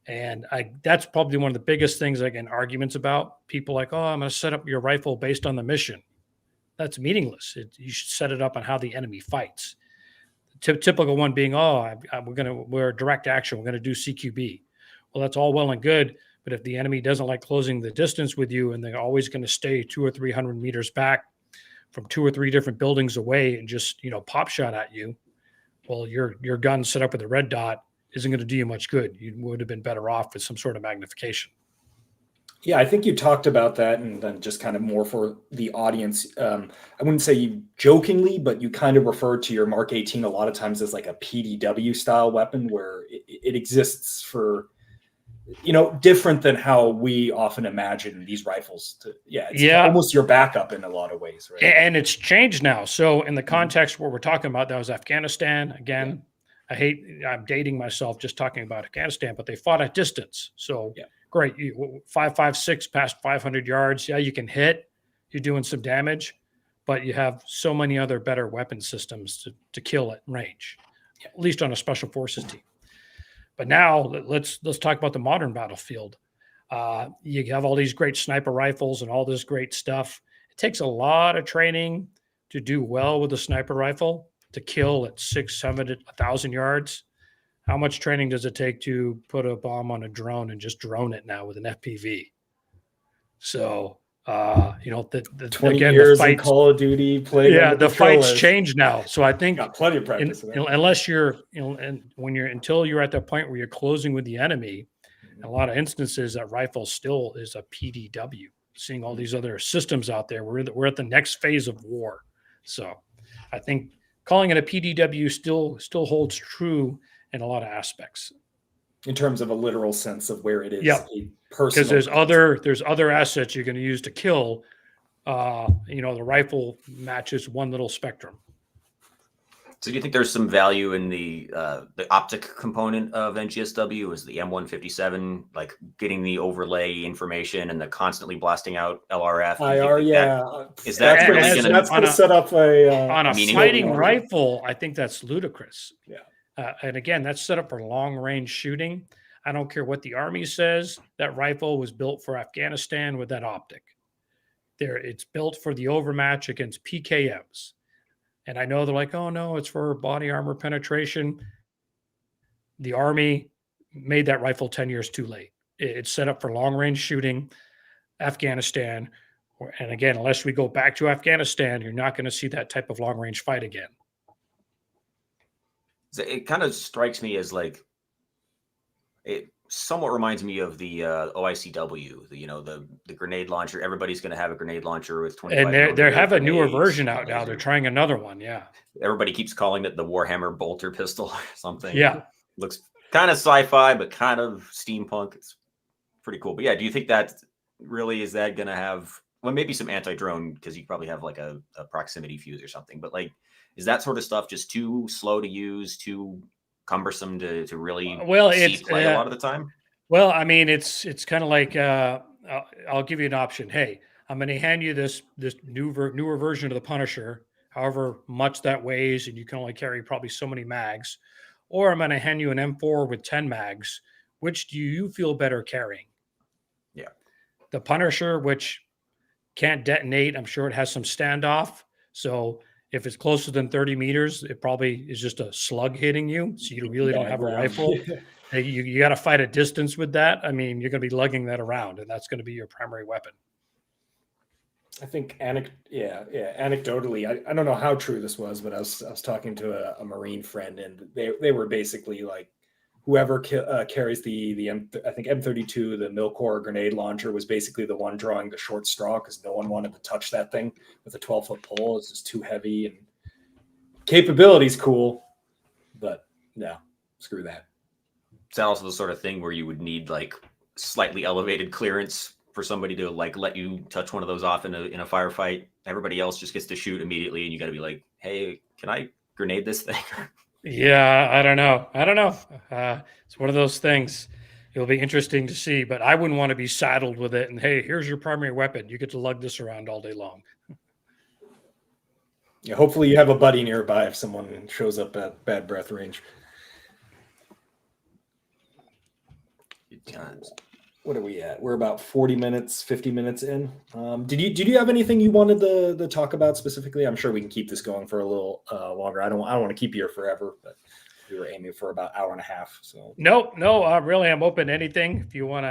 And that's probably one of the biggest things I get arguments about. People like, oh, I'm going to set up your rifle based on the mission. That's meaningless. You should set it up on how the enemy fights. Typical one being, we're direct action. We're going to do CQB. Well, that's all well and good. But if the enemy doesn't like closing the distance with you, and they're always going to stay 200 or 300 meters back from 2 or 3 different buildings away and just, pop shot at you, well, your gun set up with a red dot isn't going to do you much good. You would have been better off with some sort of magnification. Yeah, I think you talked about that, and then just kind of more for the audience. I wouldn't say you jokingly, but you kind of referred to your Mark 18 a lot of times as like a PDW style weapon, where it exists for, different than how we often imagine these rifles. It's almost your backup in a lot of ways, right? And it's changed now. So in the context where we're talking about, that was Afghanistan again. Yeah. I'm dating myself just talking about Afghanistan, but they fought at distance. So great. 5.56 past 500 yards. Yeah, you can hit. You're doing some damage, but you have so many other better weapon systems to kill at range, at least on a special forces team. But now let's talk about the modern battlefield. You have all these great sniper rifles and all this great stuff. It takes a lot of training to do well with a sniper rifle, to kill at 600, 1,000 yards. How much training does it take to put a bomb on a drone and just drone it now with an FPV? So, the 20 years in Call of Duty playing. Yeah, the fights change now. So I think got plenty of practice. Unless you're, until you're at that point where you're closing with the enemy, in a lot of instances that rifle still is a PDW. seeing all these other systems out there. We're at the next phase of war. So I think calling it a PDW still holds true in a lot of aspects. In terms of a literal sense of where it is. Yeah, because there's other assets you're going to use to kill. The rifle matches one little spectrum. So do you think there's some value in the optic component of NGSW? Is the M157 like getting the overlay information and the constantly blasting out LRF? IR, yeah. Is that really that's going to set up on a fighting rifle? I think that's ludicrous. Yeah. And again, that's set up for long range shooting. I don't care what the Army says. That rifle was built for Afghanistan with that optic. It's built for the overmatch against PKMs. And I know they're like, oh no, it's for body armor penetration. The Army made that rifle 10 years too late. It's set up for long range shooting, Afghanistan. And again, unless we go back to Afghanistan, you're not going to see that type of long range fight again. It kind of strikes me as like, it somewhat reminds me of the OICW, the grenade launcher. Everybody's going to have a grenade launcher with 25. And they have a newer version out now. They're trying another one. Yeah. Everybody keeps calling it the Warhammer bolter pistol or something. Yeah. Looks kind of sci-fi, but kind of steampunk. It's pretty cool. But yeah, do you think that really is that going to have, well, maybe some anti-drone, because you probably have like a proximity fuse or something, but like, is that sort of stuff just too slow to use, too cumbersome to really see play a lot of the time? Well, I mean, it's kind of like I'll give you an option. Hey, I'm going to hand you this newer version of the Punisher, however much that weighs, and you can only carry probably so many mags, or I'm going to hand you an M4 with 10 mags. Which do you feel better carrying? Yeah, the Punisher, which can't detonate. I'm sure it has some standoff, so if it's closer than 30 meters, it probably is just a slug hitting you. So you really don't have a rifle. You got to fight a distance with that. I mean, you're going to be lugging that around, and that's going to be your primary weapon. I think anecdotally, I don't know how true this was, but I was talking to a Marine friend, and they were basically like, whoever carries the I think M32, the Milcor grenade launcher, was basically the one drawing the short straw, because no one wanted to touch that thing with a 12-foot pole. It's just too heavy, and capability's cool, but no, screw that. Is that also the sort of thing where you would need like slightly elevated clearance for somebody to like let you touch one of those off in a firefight? Everybody else just gets to shoot immediately, and you got to be like, hey, can I grenade this thing? Yeah, I don't know. It's one of those things. It'll be interesting to see, but I wouldn't want to be saddled with it. And hey, here's your primary weapon. You get to lug this around all day long. Yeah, hopefully you have a buddy nearby if someone shows up at bad breath range. Good times. What are we at? We're about 50 minutes in. Did you have anything you wanted to talk about specifically? I'm sure we can keep this going for a little longer. I don't want to keep you here forever, but we were aiming for about an hour and a half. So no, really, I'm open to anything. If you want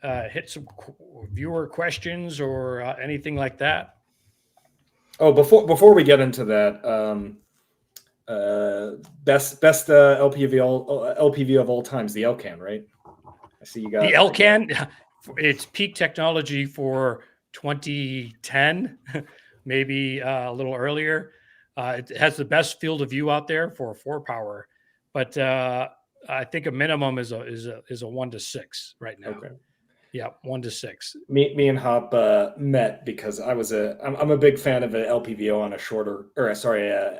to hit some viewer questions or anything like that. Oh, before we get into that, best LPV of all times, the Elcan, right? I see you got the Elcan. It's peak technology for 2010, maybe a little earlier. It has the best field of view out there for 4-power, but I think a minimum is a 1-6 right now. Okay. Yeah, 1-6. Me and Hop met because I'm a big fan of an LPVO on a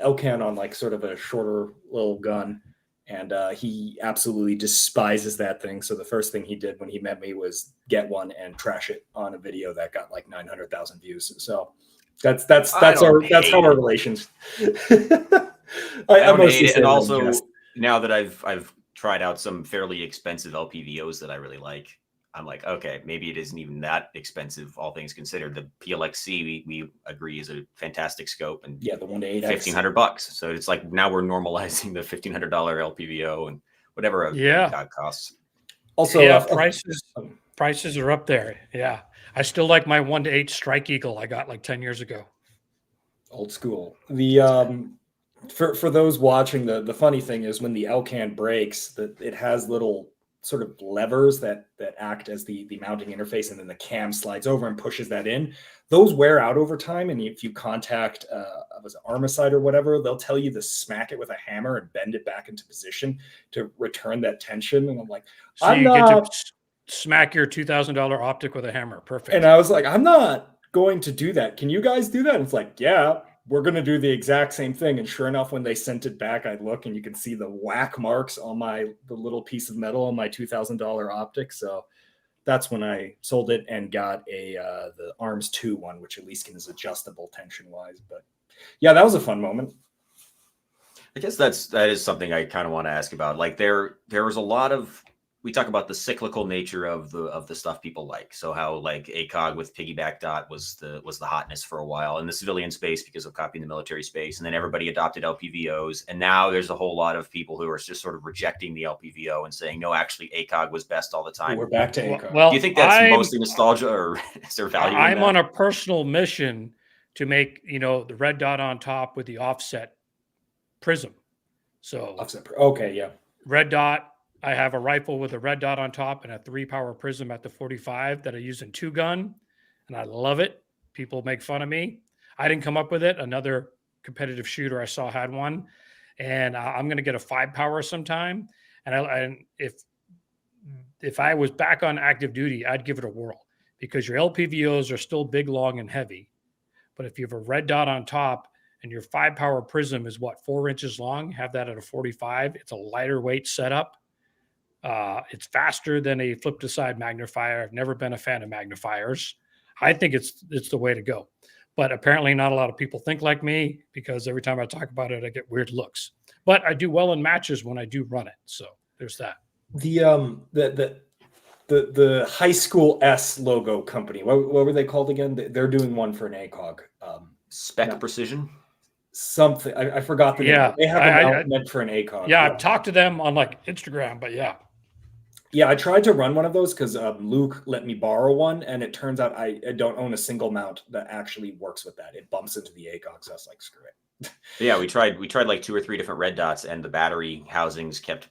Elcan on like sort of a shorter little gun. And he absolutely despises that thing. So the first thing he did when he met me was get one and trash it on a video that got like 900,000 views. So that's how our relations. I mostly and also now that I've tried out some fairly expensive LPVOs that I really like, I'm like, okay, maybe it isn't even that expensive, all things considered. The PLXC we agree is a fantastic scope, and yeah, the 1-8 $1,500. So it's like now we're normalizing the $1,500 LPVO and whatever a God costs. Also, prices are up there. Yeah, I still like my 1-8 Strike Eagle I got like 10 years ago. Old school. The for those watching, the funny thing is when the Elcan breaks, that it has little sort of levers that act as the mounting interface, and then the cam slides over and pushes that in. Those wear out over time, and if you contact was it Armicide or whatever, they'll tell you to smack it with a hammer and bend it back into position to return that tension. And I'm like, so you get to smack your $2,000 optic with a hammer. Perfect. And I was like, I'm not going to do that. Can you guys do that? And it's like, yeah, we're going to do the exact same thing. And sure enough, when they sent it back, I look and you can see the whack marks on the little piece of metal on my $2,000 optic. So that's when I sold it and got the Arms 2 one, which at least is adjustable tension wise. But yeah, that was a fun moment. I guess that is something I kind of want to ask about. Like there was a lot of, we talk about the cyclical nature of the stuff people like. So how like ACOG with piggyback dot was the hotness for a while in the civilian space because of copying the military space, and then everybody adopted LPVOs, and now there's a whole lot of people who are just sort of rejecting the LPVO and saying no, actually ACOG was best all the time. We're back to ACOG. Well, do you think that's mostly nostalgia, or is there value? I'm on a personal mission to make the red dot on top with the offset prism. So okay, yeah, red dot. I have a rifle with a red dot on top and a 3-power prism at the 45 that I use in 2-gun, and I love it. People make fun of me. I didn't come up with it. Another competitive shooter I saw had one, and I'm going to get a 5-power sometime. And if I was back on active duty, I'd give it a whirl, because your LPVOs are still big, long, and heavy. But if you have a red dot on top and your 5-power prism is 4 inches long, have that at a 45. It's a lighter weight setup. It's faster than a flip to side magnifier. I've never been a fan of magnifiers. I think it's the way to go, but apparently not a lot of people think like me, because every time I talk about it, I get weird looks, but I do well in matches when I do run it. So there's that. The high school S logo company, what were they called again? They're doing one for an ACOG. Spec Precision? Something. I forgot the name. They have an element for an ACOG. Yeah, I've talked to them on Instagram, but yeah. Yeah, I tried to run one of those because Luke let me borrow one, and it turns out I don't own a single mount that actually works with that. It bumps into the ACOG, so I was like, screw it. Yeah, we tried like 2 or 3 different red dots, and the battery housings kept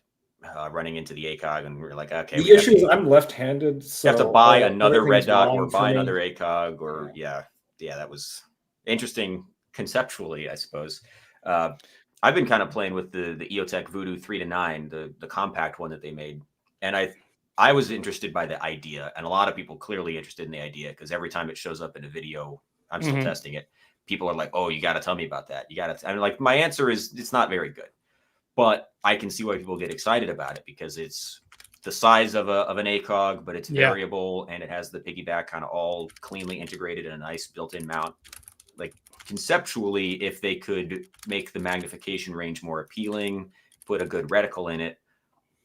running into the ACOG, and we were like, okay. The issue is I'm left-handed, so you have to buy another red dot or buy another ACOG, or yeah, that was interesting conceptually, I suppose. I've been kind of playing with the EOTech Voodoo 3-9, the compact one that they made. And I was interested by the idea, and a lot of people clearly interested in the idea, because every time it shows up in a video, I'm still testing it. People are like, "Oh, you got to tell me about that. You got to." I'm like, my answer is it's not very good, but I can see why people get excited about it, because it's the size of an ACOG, but it's variable, and it has the piggyback kind of all cleanly integrated in a nice built-in mount. Like conceptually, if they could make the magnification range more appealing, put a good reticle in it,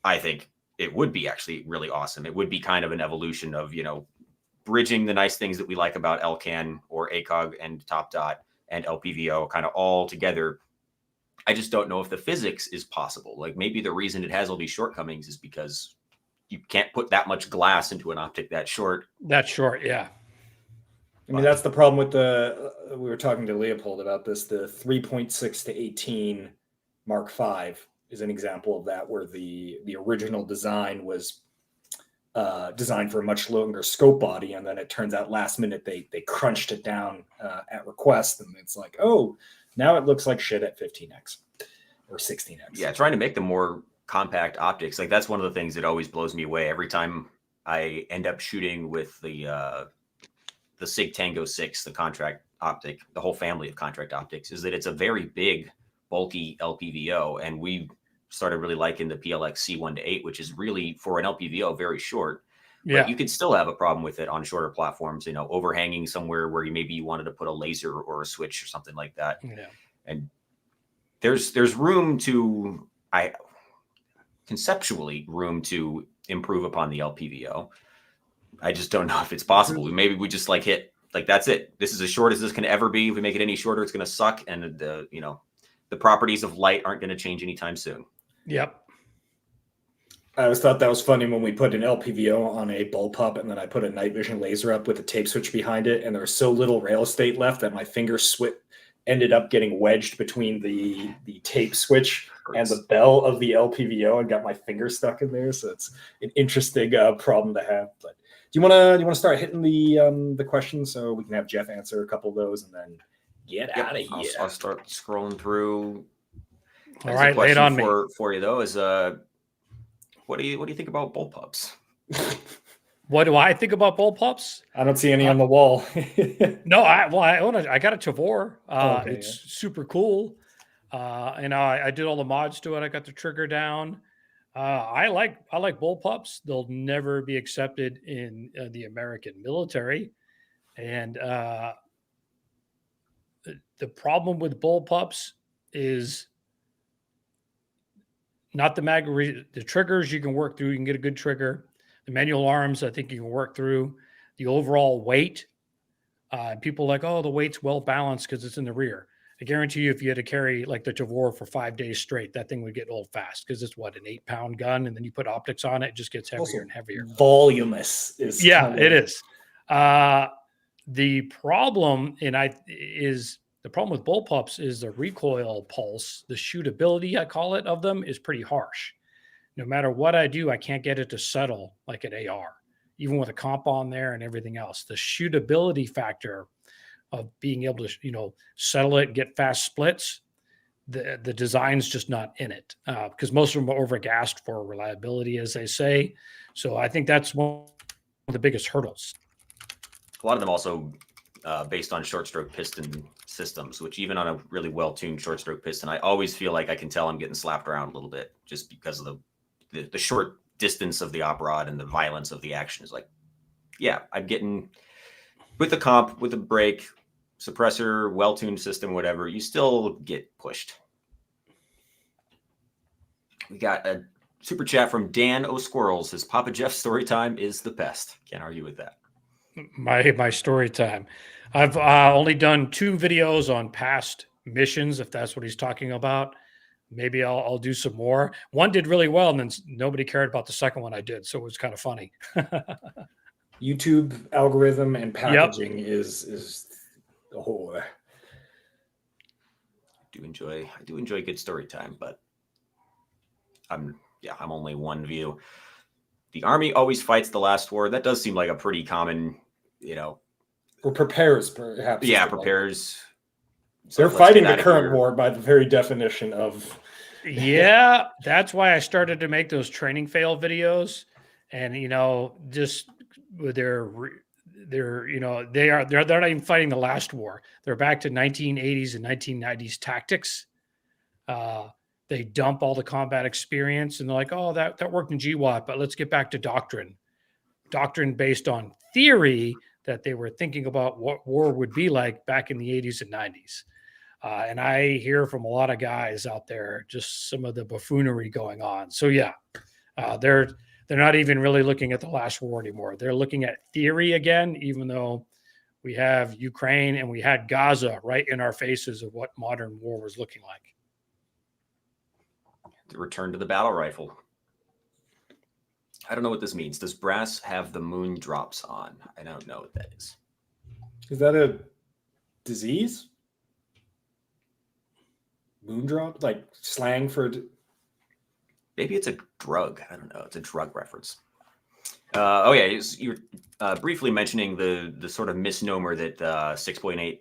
I think it would be actually really awesome. It would be kind of an evolution of, bridging the nice things that we like about LCAN or ACOG and Top Dot and LPVO kind of all together. I just don't know if the physics is possible. Like maybe the reason it has all these shortcomings is because you can't put that much glass into an optic that short. That's short, yeah. I mean, that's the problem with we were talking to Leopold about this, the 3.6 to 18 Mark V is an example of that, where the original design was designed for a much longer scope body, and then it turns out last minute they crunched it down at request, and it's like, oh, now it looks like shit at 15x or 16x. Yeah, trying to make them more compact optics, like that's one of the things that always blows me away every time I end up shooting with the SIG Tango 6, the contract optic, the whole family of contract optics, is that it's a very big, bulky LPVO, and we started really liking the PLX C1 to 8, which is really, for an LPVO, very short. Yeah. But you could still have a problem with it on shorter platforms, overhanging somewhere where you wanted to put a laser or a switch or something like that. Yeah. And there's room to, conceptually room to improve upon the LPVO. I just don't know if it's possible. Maybe we just hit, that's it. This is as short as this can ever be. If we make it any shorter, it's going to suck. And the properties of light aren't going to change anytime soon. Yep. I always thought that was funny when we put an LPVO on a bullpup, and then I put a night vision laser up with a tape switch behind it, and there was so little rail estate left that my finger ended up getting wedged between the tape switch and the bell of the LPVO and got my finger stuck in there. So it's an interesting problem to have. But do you want to start hitting the questions so we can have Jeff answer a couple of those and then get out of here? I'll start scrolling through. All right, lay it on me. For you though is what do you think about bullpups? What do I think about bullpups? I don't see any on the wall. No, I own it. I got a Tavor. Okay, It's super cool. And I did all the mods to it. I got the trigger down. I like bullpups. They'll never be accepted in the American military. And the problem with bullpups is not the triggers you can work through. You can get a good trigger. The manual arms, I think you can work through. The overall weight. People are like, oh, the weight's well balanced because it's in the rear. I guarantee you, if you had to carry like the Tavor for 5 days straight, that thing would get old fast because it's an 8-pound gun, and then you put optics on it, it just gets heavier and heavier. Voluminous is it is. The problem with bullpups is the recoil pulse, the shootability, I call it, of them is pretty harsh. No matter what I do, I can't get it to settle like an AR, even with a comp on there and everything else. The shootability factor of being able to, settle it, get fast splits, the design's just not in it because most of them are overgassed for reliability, as they say. So I think that's one of the biggest hurdles. A lot of them also based on short stroke piston systems, which even on a really well-tuned short stroke piston, I always feel like I can tell I'm getting slapped around a little bit just because of the short distance of the op rod and the violence of the action is like, yeah, I'm getting with the comp, with the brake, suppressor, well-tuned system, whatever, you still get pushed. We got a super chat from Dan O'Squirrels. His Papa Jeff story time is the best. Can't argue with that. My story time. I've only done 2 videos on past missions, if that's what he's talking about. Maybe I'll do some more. One did really well, and then nobody cared about the second one I did, so it was kind of funny. YouTube algorithm and packaging is the whole. I do enjoy good story time, but I'm only one view. The Army always fights the last war. That does seem like a pretty common, Or prepares, perhaps. Yeah, prepares. So they're fighting the current war by the very definition of. Yeah, that's why I started to make those training fail videos, and just with they're not even fighting the last war. They're back to 1980s and 1990s tactics. They dump all the combat experience, and they're like, "Oh, that worked in GWAT, but let's get back to doctrine based on theory that they were thinking about what war would be like back in the 80s and 90s." And I hear from a lot of guys out there just some of the buffoonery going on. So yeah, they're not even really looking at the last war anymore. They're looking at theory again, even though we have Ukraine and we had Gaza right in our faces of what modern war was looking like. The return to the battle rifle. I don't know what this means. Does brass have the moon drops on? I don't know what that is. Is that a disease? Moon drop? Like slang for... Maybe it's a drug. I don't know. It's a drug reference. Oh, yeah. You're briefly mentioning the sort of misnomer that 6.8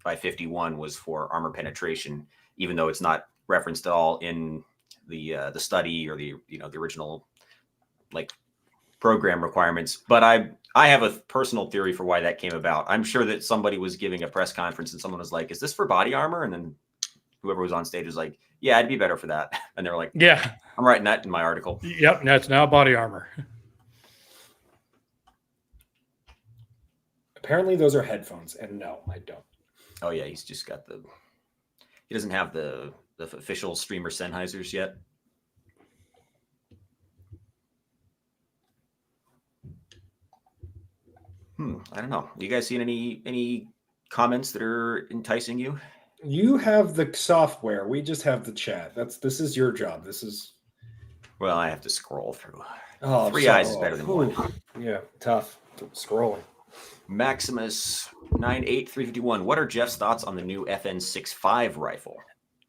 by 51 was for armor penetration, even though it's not referenced at all in the study or the original program requirements. But I have a personal theory for why that came about. I'm sure that somebody was giving a press conference and someone was like, "Is this for body armor?" And then whoever was on stage was like, "Yeah, I'd be better for that." And they were like, "Yeah, I'm writing that in my article." Yep, that's now body armor. Apparently those are headphones, and no, I don't. Oh yeah, he's just got he doesn't have the official streamer Sennheisers yet. I don't know. You guys seen any comments that are enticing you? You have the software. We just have the chat. This is your job. Well, I have to scroll through. Oh, Three eyes is better than one. Yeah, tough scrolling. Maximus 98351. What are Jeff's thoughts on the new FN65 rifle?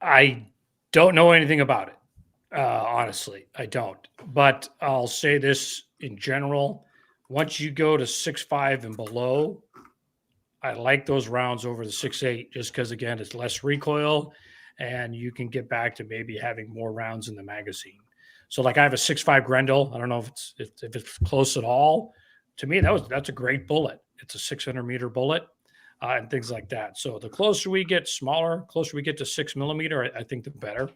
I don't know anything about it. Honestly, I don't. But I'll say this in general. Once you go to 6.5 and below, I like those rounds over the 6.8 just because, again, it's less recoil and you can get back to maybe having more rounds in the magazine. So like I have a 6.5 Grendel. I don't know if it's close at all. To me, that's a great bullet. It's a 600-meter bullet and things like that. So the closer we get closer we get to 6mm, I think the better.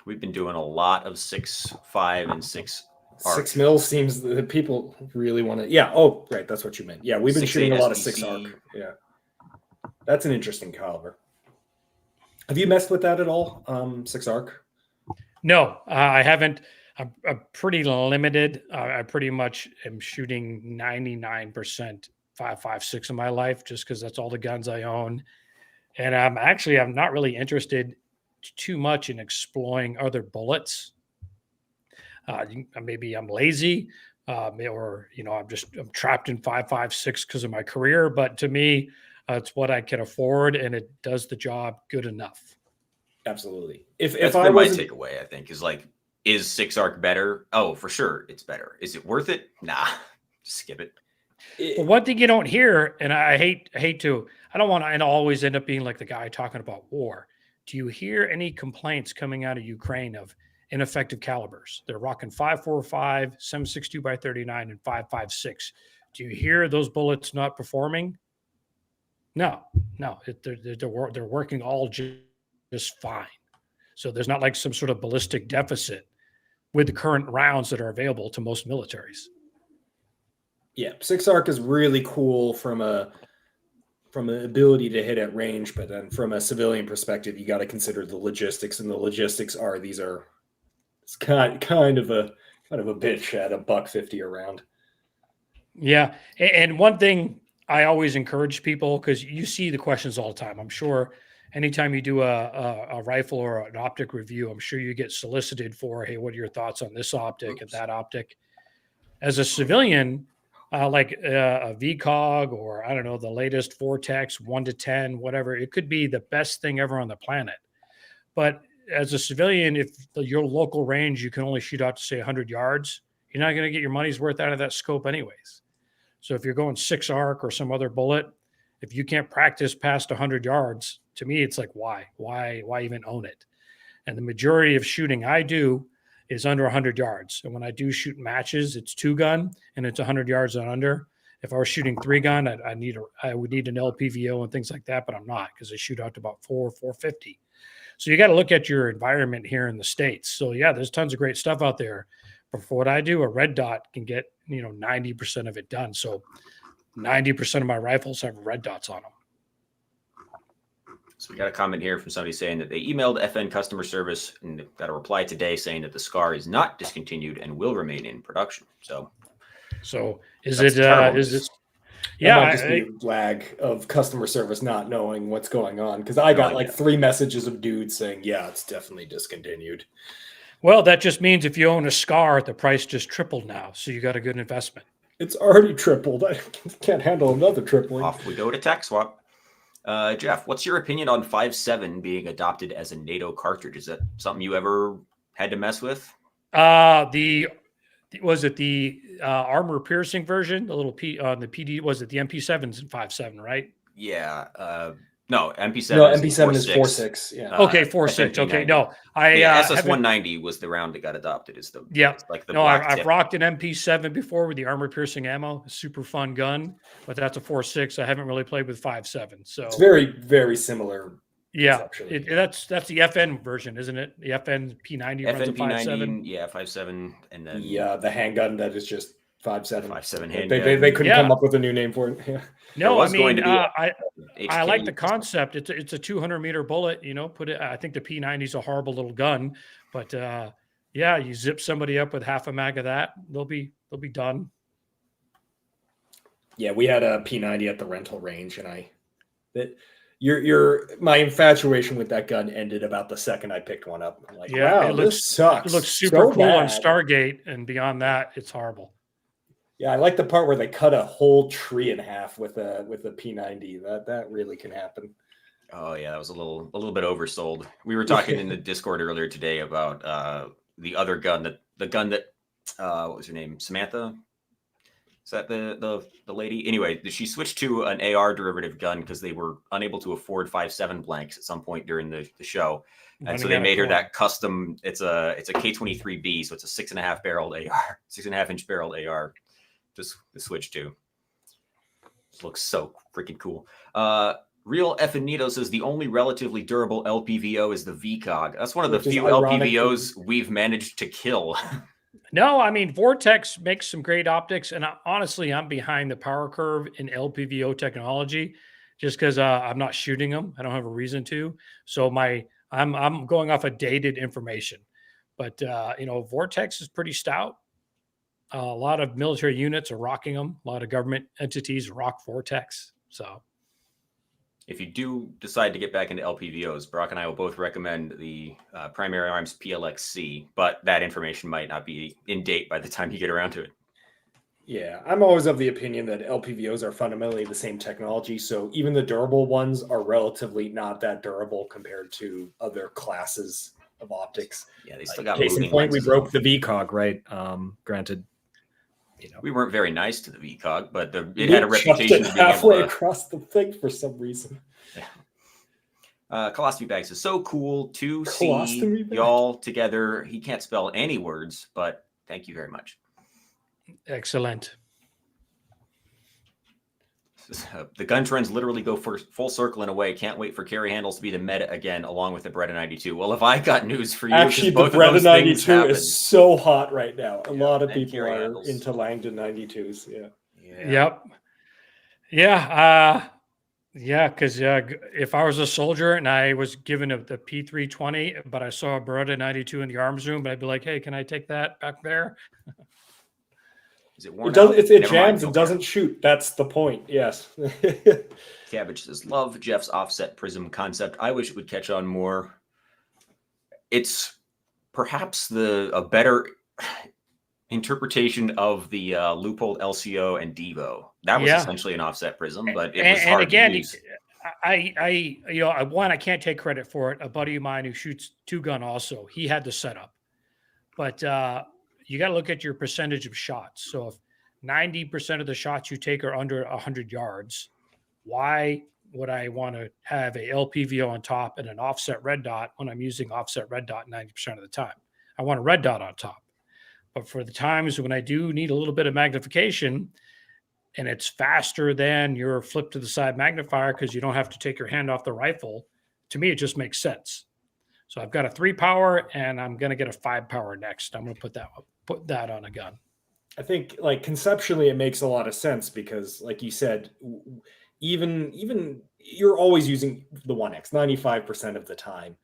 We've been doing a lot of 6.5 and 6 arc. 6 mil seems that people really want to. Yeah. Oh, right. That's what you meant. Yeah, we've been shooting a lot of 6 arc. Yeah, that's an interesting caliber. Have you messed with that at all? 6 arc? No, I haven't. I'm pretty limited. I pretty much am shooting 99% 5.56 in my life, just because that's all the guns I own. And I'm not really interested too much in exploring other bullets. Maybe I'm lazy, or I'm trapped in 5.56 because of my career. But to me, it's what I can afford, and it does the job good enough. Absolutely. If I my takeaway, I think, is like, is 6 arc better? Oh, for sure, it's better. Is it worth it? Nah, skip it. Well, one thing you don't hear, and I hate to, I don't want to always end up being like the guy talking about war. Do you hear any complaints coming out of Ukraine of ineffective calibers? They're rocking 5.45, 7.62 by 39, and 5.56. Do you hear those bullets not performing? No. They're working all just fine. So there's not like some sort of ballistic deficit with the current rounds that are available to most militaries. Yeah, 6 arc is really cool from an ability to hit at range, but then from a civilian perspective, you got to consider the logistics, and the logistics are it's kind of a bitch at $150 a round. Yeah, and one thing I always encourage people, because you see the questions all the time. I'm sure anytime you do a rifle or an optic review, I'm sure you get solicited for, hey, what are your thoughts on this optic and that optic? As a civilian, like a VCOG, or I don't know, the latest Vortex 1-10, whatever, it could be the best thing ever on the planet. But as a civilian, if your local range, you can only shoot out to say 100 yards, you're not going to get your money's worth out of that scope anyways. So if you're going 6 arc or some other bullet, if you can't practice past 100 yards, to me, it's like, why even own it? And the majority of shooting I do is under 100 yards. And when I do shoot matches, it's 2-gun and it's 100 yards and under. If I was shooting 3-gun, I would need an LPVO and things like that, but I'm not, because I shoot out to about 450. So you got to look at your environment here in the States. So yeah, there's tons of great stuff out there. But for what I do, a red dot can get 90% of it done. So 90% of my rifles have red dots on them. So we got a comment here from somebody saying that they emailed FN customer service and got a reply today saying that the SCAR is not discontinued and will remain in production. So is it? Yeah, might just be a lag of customer service not knowing what's going on, because I got like 3 messages of dudes saying, yeah, it's definitely discontinued. Well, that just means if you own a SCAR, the price just tripled now, so you got a good investment. It's already tripled. I can't handle another tripling. Off we go to tax swap. Jeff, what's your opinion on 5.7 being adopted as a NATO cartridge? Is that something you ever had to mess with? Was it the armor piercing version? The little P on the PD, was it the MP7s in 5.7, right? Yeah. No, MP7. No, MP7 is 4.6. Yeah. Okay, 4.6. Okay, no, SS190 was the round that got adopted. I've rocked an MP7 before with the armor piercing ammo. Super fun gun, but that's a 4.6. I haven't really played with 5.7. So it's very, very similar. Yeah, that's the FN version, isn't it? The FN P90 runs a 5.7. Yeah, 5.7, and then the handgun that is just 5.7. 5.7 handgun. They couldn't come up with a new name for it. Yeah. No, I mean, I like the concept. It's a 200-meter bullet. I think the P90 is a horrible little gun, but you zip somebody up with half a mag of that, they'll be done. Yeah, we had a P90 at the rental range, and my infatuation with that gun ended about the second I picked one up. I'm like, wow, this sucks. It looks super cool on Stargate, and beyond that, it's horrible. Yeah, I like the part where they cut a whole tree in half with a P90. That really can happen. Oh yeah, that was a little bit oversold. We were talking in the Discord earlier today about the other gun, the gun that what was her name? Samantha? Is that the lady? Anyway, she switched to an AR derivative gun because they were unable to afford 5.7 blanks at some point during the show. And so they made her that custom. It's a K23B, so it's a 6.5 barreled AR, 6.5 inch barreled AR. Just to switch to. It looks so freaking cool. Real Effinito says the only relatively durable LPVO is the VCOG. That's one of the few LPVOs we've managed to kill. No, I mean, Vortex makes some great optics. And honestly, I'm behind the power curve in LPVO technology just because I'm not shooting them. I don't have a reason to. So I'm going off of dated information. But, Vortex is pretty stout. A lot of military units are rocking them. A lot of government entities rock Vortex. So if you do decide to get back into LPVOs, Brock and I will both recommend the Primary Arms PLXC, but that information might not be in date by the time you get around to it. Yeah, I'm always of the opinion that LPVOs are fundamentally the same technology. So even the durable ones are relatively not that durable compared to other classes of optics. Yeah, they still got case in point, we broke the VCOG, right? Granted, we weren't very nice to the VCOG, but it had a reputation of being halfway across the thing for some reason. Yeah. Colostomy Bags is so cool to see y'all together. He can't spell any words, but thank you very much. Excellent. The gun trends literally go full circle in a way. Can't wait for carry handles to be the meta again, along with the Beretta 92. Well, if I got news for you, actually, the Beretta 92 is so hot right now. A lot of people are into Langdon 92s. Yeah. Yep. Yeah. Because if I was a soldier and I was given the P320, but I saw a Beretta 92 in the arms room, I'd be like, hey, can I take that back there? Is it worn out? It jams and doesn't shoot. That's the point. Yes. Cabbage says, love Jeff's offset prism concept. I wish it would catch on more. It's perhaps a better interpretation of the loophole LCO and Devo. That was essentially an offset prism, but it was hard to use. I can't take credit for it. A buddy of mine who shoots two gun also, he had the setup, but you got to look at your percentage of shots. So if 90% of the shots you take are under 100 yards, why would I want to have a LPVO on top and an offset red dot when I'm using offset red dot 90% of the time? I want a red dot on top. But for the times when I do need a little bit of magnification and it's faster than your flip to the side magnifier because you don't have to take your hand off the rifle, to me, it just makes sense. So I've got a 3 power and I'm going to get a 5 power next. I'm going to put that on a gun. I think conceptually it makes a lot of sense because like you said, even you're always using the 1X 95% of the time.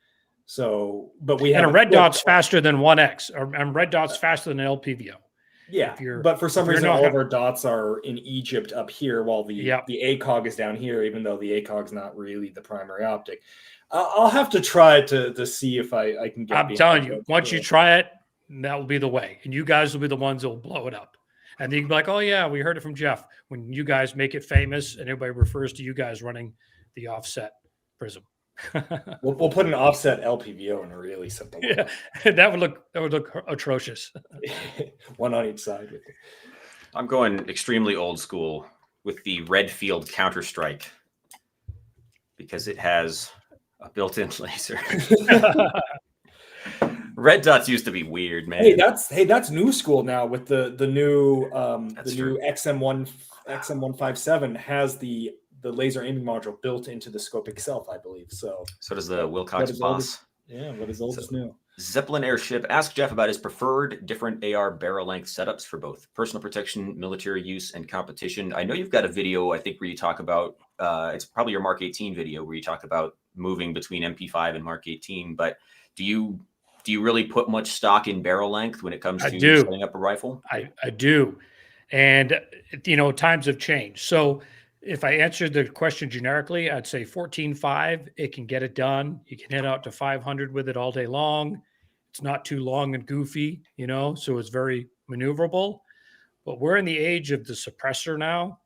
So, but we have a red dot's faster than 1X and red dot's faster than an LPVO. Yeah, but for some reason, all of our dots are in Egypt up here, while the ACOG is down here. Even though the ACOG is not really the primary optic, I'll have to try to see if I can get. I'm telling you, once you try it, that will be the way, and you guys will be the ones that will blow it up. And then you can be like, "Oh yeah, we heard it from Jeff." When you guys make it famous, and everybody refers to you guys running the offset prism. We'll put an offset LPVO in a really simple way. Yeah, that would look atrocious. One on each side. I'm going extremely old school with the Redfield Counter-Strike because it has a built-in laser. Red dots used to be weird, man. Hey, that's new school now with the new new XM157 has the laser aiming module built into the scope itself, I believe. So does the Wilcox Boss. What is old is new. Zeppelin Airship. Ask Jeff about his preferred different AR barrel length setups for both personal protection, military use, and competition. I know you've got a video, I think, where you talk about, it's probably your Mark 18 video where you talk about moving between MP5 and Mark 18, but do you really put much stock in barrel length when it comes to setting up a rifle? I do. And, times have changed. So if I answered the question generically, I'd say 14.5, it can get it done. You can hit out to 500 with it all day long. It's not too long and goofy, so it's very maneuverable. But we're in the age of the suppressor now.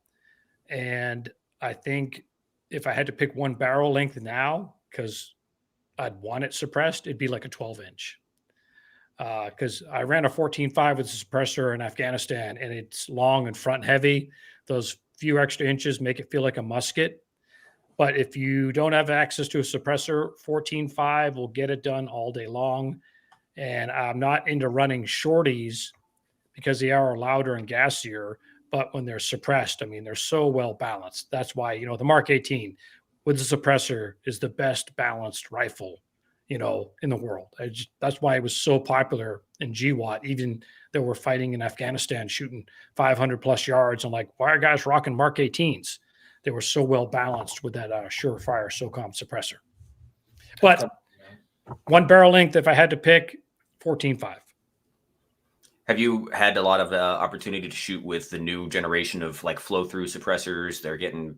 And I think if I had to pick one barrel length now, because I'd want it suppressed, it'd be like a 12-inch. Because I ran a 14.5 with a suppressor in Afghanistan, and it's long and front heavy. Those few extra inches make it feel like a musket. But if you don't have access to a suppressor, 14.5 will get it done all day long. And I'm not into running shorties because they are louder and gassier. But when they're suppressed, I mean, they're so well balanced. That's why, the Mark 18 with the suppressor is the best balanced rifle, in the world. That's why it was so popular in GWAT, even though we're fighting in Afghanistan, shooting 500 plus yards. I'm like, why are guys rocking Mark 18s? They were so well balanced with that Surefire SOCOM suppressor. But one barrel length, if I had to pick, 14.5. Have you had a lot of opportunity to shoot with the new generation of like flow through suppressors? They're getting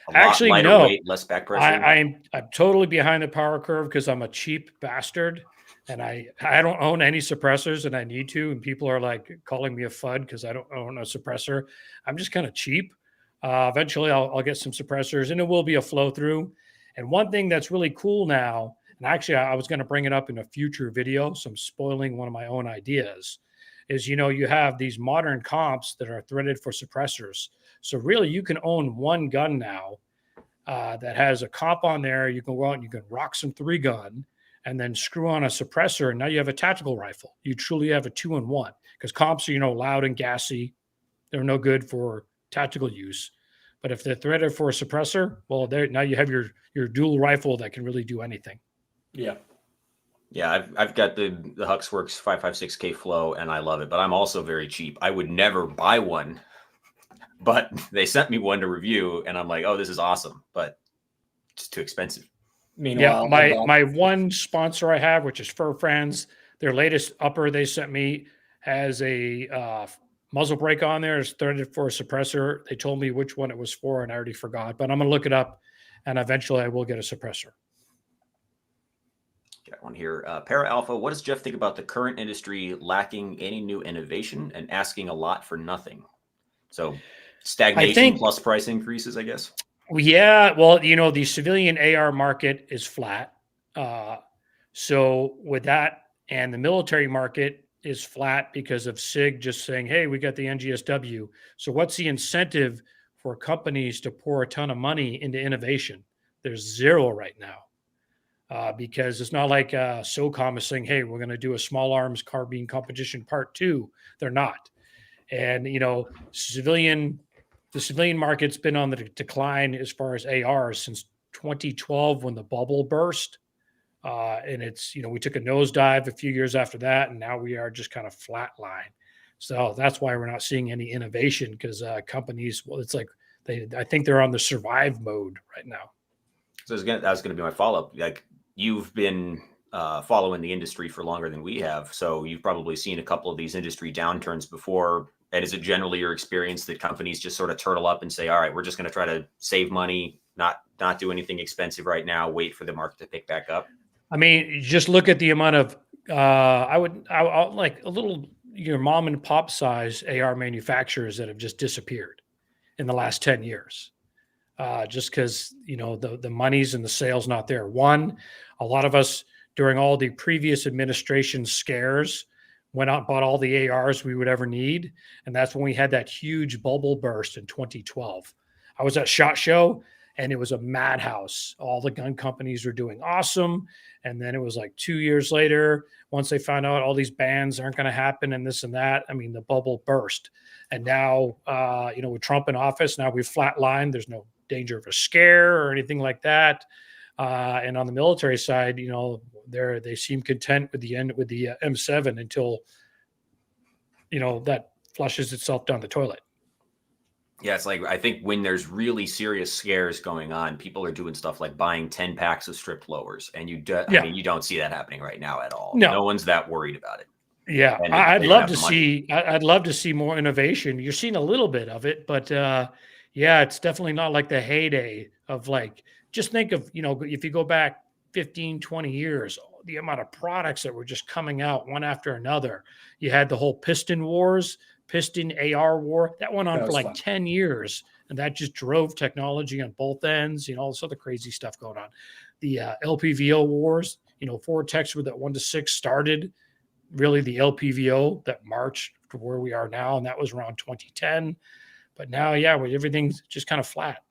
a lot lighter weight, less back pressure. I'm totally behind the power curve because I'm a cheap bastard and I don't own any suppressors and I need to. And people are like calling me a FUD because I don't own a suppressor. I'm just kind of cheap. Eventually I'll get some suppressors and it will be a flow through. And one thing that's really cool now, and actually I was going to bring it up in a future video, so I'm spoiling one of my own ideas, is, you have these modern comps that are threaded for suppressors. So really you can own one gun now that has a comp on there. You can go out and you can rock some 3-gun and then screw on a suppressor. And now you have a tactical rifle. You truly have a 2-in-1 because comps are, loud and gassy. They're no good for tactical use. But if they're threaded for a suppressor, well, now you have your dual rifle that can really do anything. Yeah. Yeah, I've got the Huxworks 5.56K flow, and I love it. But I'm also very cheap. I would never buy one, but they sent me one to review, and I'm like, oh, this is awesome, but it's too expensive. Meanwhile, my one sponsor I have, which is Fur Friends, their latest upper they sent me has a muzzle brake on there. It's threaded for a suppressor. They told me which one it was for, and I already forgot. But I'm going to look it up, and eventually I will get a suppressor. Got one here. Para Alpha, what does Jeff think about the current industry lacking any new innovation and asking a lot for nothing? So stagnation plus price increases, I guess. Yeah, well, the civilian AR market is flat. So with that, and the military market is flat because of SIG just saying, hey, we got the NGSW. So what's the incentive for companies to pour a ton of money into innovation? There's zero right now. Because it's not like SOCOM is saying, hey, we're going to do a small arms carbine competition part 2. They're not. And, the civilian market's been on the decline as far as ARs since 2012 when the bubble burst. And it's, we took a nosedive a few years after that, and now we are just kind of flatline. So that's why we're not seeing any innovation because companies, well, it's like I think they're on the survive mode right now. So that was going to be my follow-up. Like, you've been following the industry for longer than we have, so you've probably seen a couple of these industry downturns before. And is it generally your experience that companies just sort of turtle up and say, all right, we're just going to try to save money, not do anything expensive right now, wait for the market to pick back up? I mean, just look at the amount of I like a little mom and pop size AR manufacturers that have just disappeared in the last 10 years. Just because, the money's and the sales not there. One, a lot of us during all the previous administration scares went out and bought all the ARs we would ever need. And that's when we had that huge bubble burst in 2012. I was at SHOT Show and it was a madhouse. All the gun companies were doing awesome. And then it was like 2 years later, once they found out all these bans aren't going to happen and this and that, I mean, the bubble burst. And now, with Trump in office, now we've flatlined. There's no danger of a scare or anything like that. And on the military side, they seem content with the M7 until, that flushes itself down the toilet. Yeah, it's like, I think when there's really serious scares going on, people are doing stuff like buying 10 packs of stripped lowers. And I mean, you don't see that happening right now at all. No one's that worried about it. Yeah, I'd love to see more innovation. You're seeing a little bit of it, but yeah, it's definitely not like the heyday of just think of, if you go back 15, 20 years, the amount of products that were just coming out one after another. You had the whole piston wars. piston AR war. That went on That for was like fun. 10 years. And that just drove technology on both ends, all this other crazy stuff going on. The LPVO wars, Ford Techs with that 1-6 started really the LPVO that marched to where we are now. And that was around 2010. But now, yeah, everything's just kind of flat.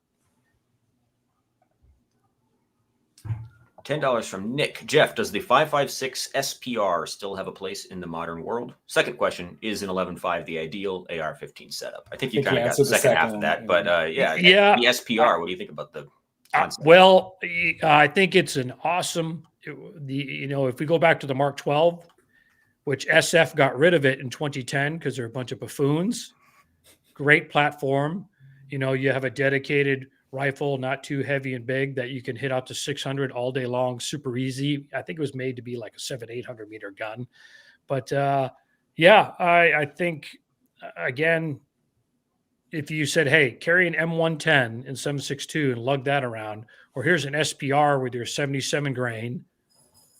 $10 from Nick. Jeff, does the 5.56 SPR still have a place in the modern world? Second question, is an 11.5 the ideal AR-15 setup? I think you kind of got the second half of that, but yeah, the SPR, what do you think about the concept? Well, I think it's an awesome, if we go back to the Mark 12, which SF got rid of it in 2010 because they're a bunch of buffoons. Great platform. You have a dedicated rifle, not too heavy and big, that you can hit out to 600 all day long, super easy. I think it was made to be like a 700-800 meter gun. But I think, again, if you said, hey, carry an M110 and 7.62 and lug that around, or here's an SPR with your 77 grain,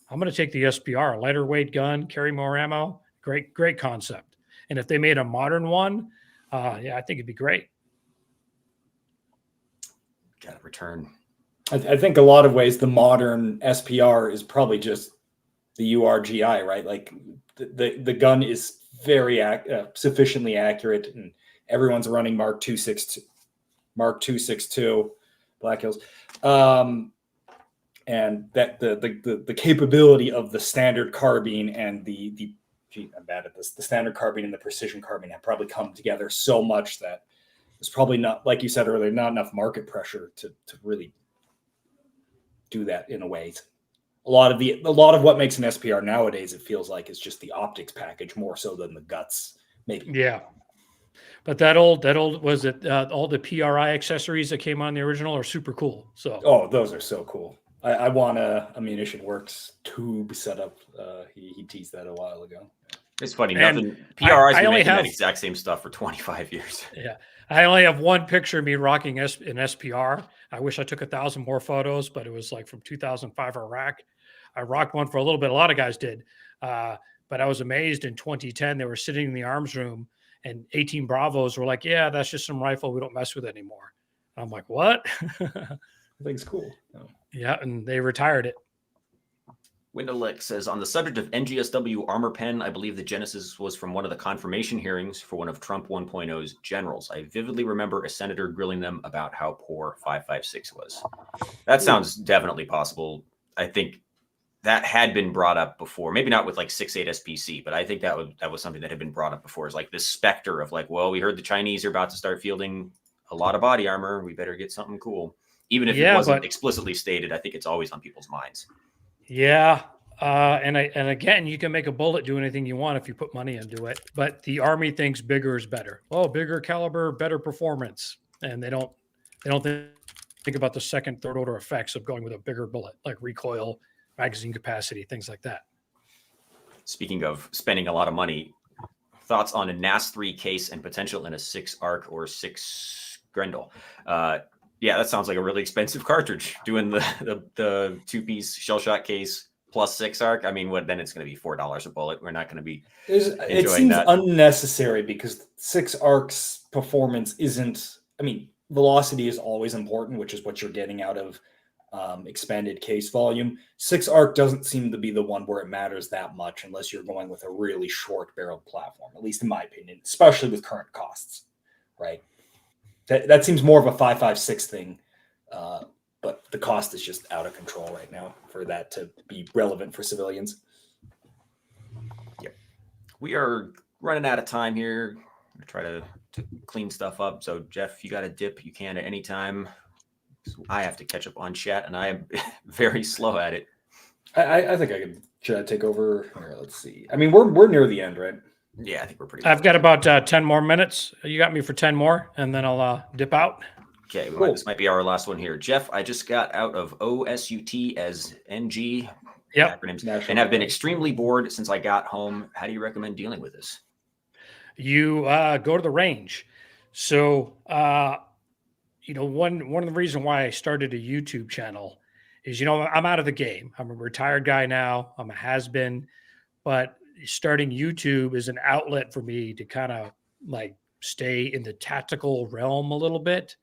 I'm going to take the SPR, lighter weight gun, carry more ammo. Great concept. And if they made a modern one, I think it'd be great. Got to return. I think a lot of ways the modern SPR is probably just the URGI, right? Like the gun is very sufficiently accurate, and everyone's running Mark 262 Black Hills, and that the capability of the standard carbine and I'm bad at this. The standard carbine and the precision carbine have probably come together so much that there's probably not, like you said earlier, not enough market pressure to really do that in a way. A lot of what makes an SPR nowadays, it feels like, is just the optics package more so than the guts, maybe. Yeah. But that old was it all the PRI accessories that came on the original are super cool. So those are so cool. I want a Ammunition Works tube setup. He teased that a while ago. It's funny. Nothing. PRI's been making that exact same stuff for 25 years. Yeah. I only have one picture of me rocking an SPR. I wish I took 1,000 more photos, but it was like from 2005 Iraq. I rocked one for a little bit. A lot of guys did. But I was amazed in 2010, they were sitting in the arms room and 18 Bravos were like, yeah, that's just some rifle. We don't mess with it anymore. I'm like, what? I think it's cool. Oh. Yeah. And they retired it. Windowlick says, on the subject of NGSW armor pen, I believe the genesis was from one of the confirmation hearings for one of Trump 1.0's generals. I vividly remember a senator grilling them about how poor 5.56 was. That sounds definitely possible. I think that had been brought up before, maybe not with like 6.8 SPC, but I think that was something that had been brought up before. Is like this specter of like, well, we heard the Chinese are about to start fielding a lot of body armor. We better get something cool. Even if it wasn't explicitly stated, I think it's always on people's minds. Yeah. And again, you can make a bullet do anything you want if you put money into it, but the Army thinks bigger is better. Oh, bigger caliber, better performance. And they don't think about the second, third order effects of going with a bigger bullet, like recoil, magazine capacity, things like that. Speaking of spending a lot of money, thoughts on a NAS3 case and potential in a 6 ARC or 6 Grendel? Yeah, that sounds like a really expensive cartridge. Doing the 2-piece shell shot case plus 6 ARC. I mean, then it's going to be $4 a bullet. We're not going to be it seems unnecessary because 6 ARC's performance isn't. I mean, velocity is always important, which is what you're getting out of expanded case volume. 6 ARC doesn't seem to be the one where it matters that much unless you're going with a really short barreled platform, at least in my opinion, especially with current costs, right? That seems more of a 5.56 thing, but the cost is just out of control right now for that to be relevant for civilians. Yep. We are running out of time here. I'm try to clean stuff up. So, Jeff, you got a dip. You can at any time. So I have to catch up on chat, and I am very slow at it. I think I could take over. Here, let's see. I mean, we're near the end, right? Yeah, I think we're pretty. I've got about 10 more minutes. You got me for 10 more, and then I'll dip out. Okay, this might be our last one here. Jeff, I just got out of OSUT as NG acronyms, and have been extremely bored since I got home. How do you recommend dealing with this? You go to the range. So, one of the reasons why I started a YouTube channel is, I'm out of the game. I'm a retired guy now. I'm a has-been, but starting YouTube is an outlet for me to kind of like stay in the tactical realm a little bit,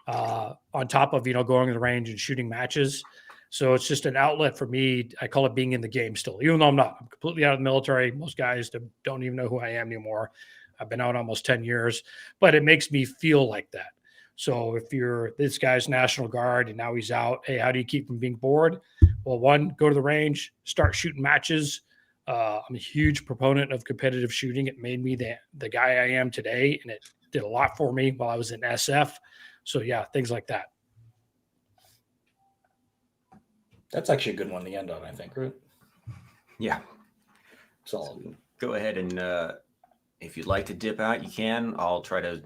on top of, going to the range and shooting matches. So it's just an outlet for me. I call it being in the game still, even though I'm not. I'm completely out of the military. Most guys don't even know who I am anymore. I've been out almost 10 years, but it makes me feel like that. So if you're this guy's National Guard and now he's out, hey, how do you keep from being bored? Well, one, go to the range, start shooting matches. I'm a huge proponent of competitive shooting. It made me the guy I am today, and it did a lot for me while I was in SF. So yeah, things like that. That's actually a good one to end on, I think, right? Yeah. Solid. So go ahead and if you'd like to dip out, you can. I'll try to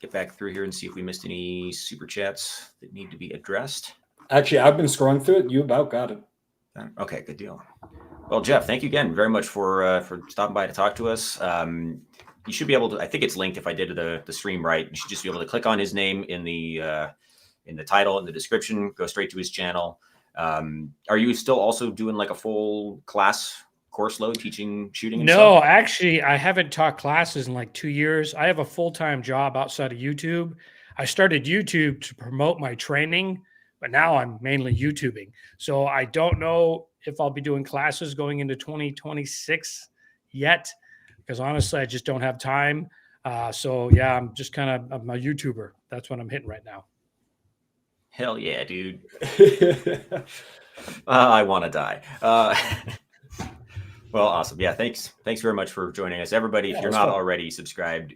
get back through here and see if we missed any super chats that need to be addressed. Actually, I've been scrolling through it. You about got it. Okay, good deal. Well, Jeff, thank you again very much for stopping by to talk to us. You should be able to. I think it's linked. If I did the stream right, you should just be able to click on his name in the title, in the description. Go straight to his channel. Are you still also doing like a full course load teaching shooting? No, actually, I haven't taught classes in like 2 years. I have a full-time job outside of YouTube. I started YouTube to promote my training, but now I'm mainly YouTubing. So I don't know if I'll be doing classes going into 2026 yet, because honestly, I just don't have time. So yeah, I'm just I'm a YouTuber. That's what I'm hitting right now. Hell yeah, dude. I want to die. Well, awesome. Yeah, thanks very much for joining us. Everybody, if you're not already subscribed,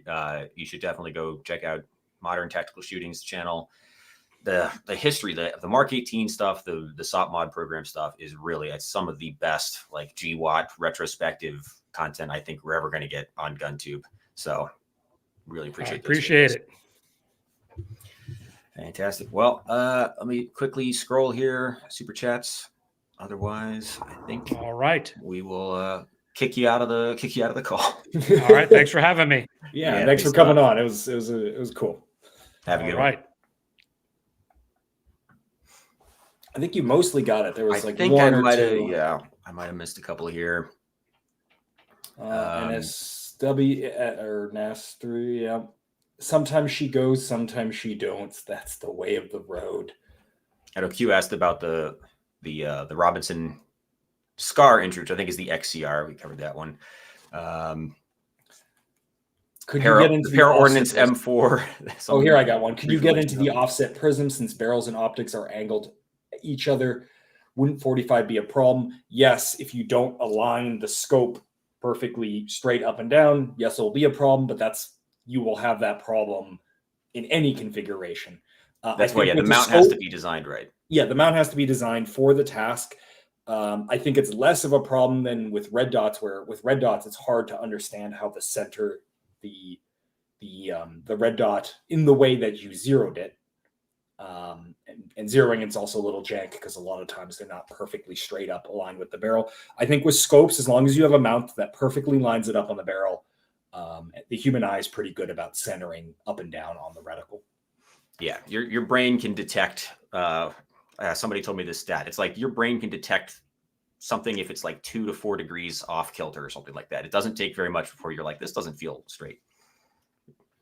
you should definitely go check out Modern Tactical Shooting's channel. The history, the Mark 18 stuff, the SOP mod program stuff is really some of the best like GWAT retrospective content I think we're ever going to get on GunTube. So really appreciate it. Fantastic. Well, let me quickly scroll here. Super chats. Otherwise, I think all right. We will kick you out of the call. All right. Thanks for having me. Yeah, thanks for coming on. It was cool. Have a good one. I think you mostly got it. There was like one or two. Yeah, I might have missed a couple here. NSW or NAS3. Yeah. Sometimes she goes, sometimes she don't. That's the way of the road. I know Q asked about the Robinson SCAR injury, which I think is the XCR. We covered that one. Could you get into the Para-Ordnance M4? Oh, here I got one. Could you get into the offset prism since barrels and optics are angled at each other? Wouldn't 45 be a problem? Yes, if you don't align the scope perfectly straight up and down, yes, it'll be a problem, but you will have that problem in any configuration. That's why, the mount has to be designed right. Yeah, the mount has to be designed for the task. I think it's less of a problem than with red dots, where with red dots, it's hard to understand how the center, the red dot in the way that you zeroed it. And zeroing it's also a little jank because a lot of times they're not perfectly straight up aligned with the barrel. I think with scopes, as long as you have a mount that perfectly lines it up on the barrel, the human eye is pretty good about centering up and down on the reticle. Yeah, your brain can detect. Somebody told me this stat. It's like your brain can detect something if it's like 2 to 4 degrees off kilter or something like that. It doesn't take very much before you're like, this doesn't feel straight.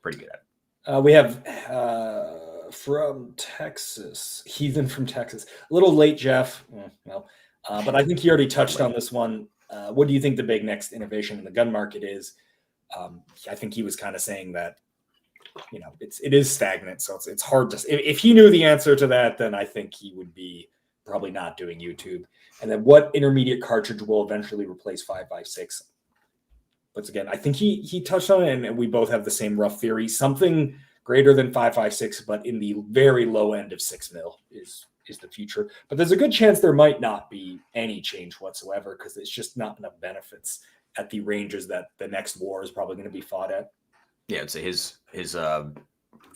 Pretty good at it. We have from Texas, Heathen from Texas. A little late, Jeff. But I think he already touched on this one. What do you think the big next innovation in the gun market is? I think he was kind of saying that, it is stagnant. So it's hard to, if he knew the answer to that, then I think he would be probably not doing YouTube. And then what intermediate cartridge will eventually replace 5.56? Once again, I think he touched on it, and we both have the same rough theory. Something greater than 5.56, but in the very low end of 6 mil is the future. But there's a good chance there might not be any change whatsoever because it's just not enough benefits at the ranges that the next war is probably going to be fought at. Yeah, it's his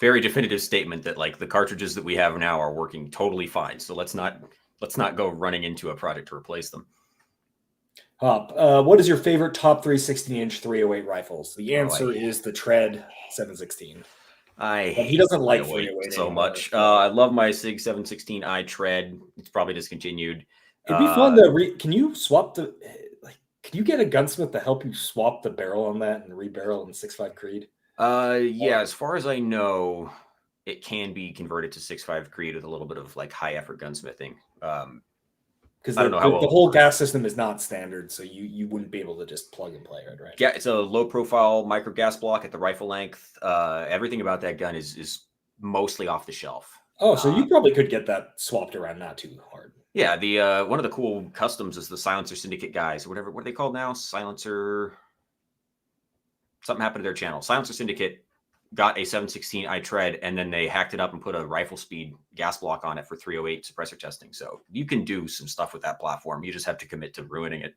very definitive statement that like the cartridges that we have now are working totally fine. So let's not go running into a project to replace them. What is your favorite top 3 16-inch 308 rifles? The answer is the Tread 716. He doesn't like 308 so much. I love my SIG 716i Tread. It's probably discontinued. It'd be fun to can you swap can you get a gunsmith to help you swap the barrel on that and rebarrel in 6.5 Creed? Yeah, as far as I know, it can be converted to 6.5 Creed with a little bit of like high effort gunsmithing. Because I don't know how well the it whole works. gas system is not standard, so you wouldn't be able to just plug and play it, right? Yeah, it's a low profile micro gas block at the rifle length. Everything about that gun is mostly off the shelf. Oh, so you probably could get that swapped around not too hard. Yeah, the one of the cool customs is the Silencer Syndicate guys, or whatever. What are they called now? Silencer. Something happened to their channel. Silencer Syndicate got a 716 I tread, and then they hacked it up and put a rifle speed gas block on it for 308 suppressor testing. So you can do some stuff with that platform. You just have to commit to ruining it.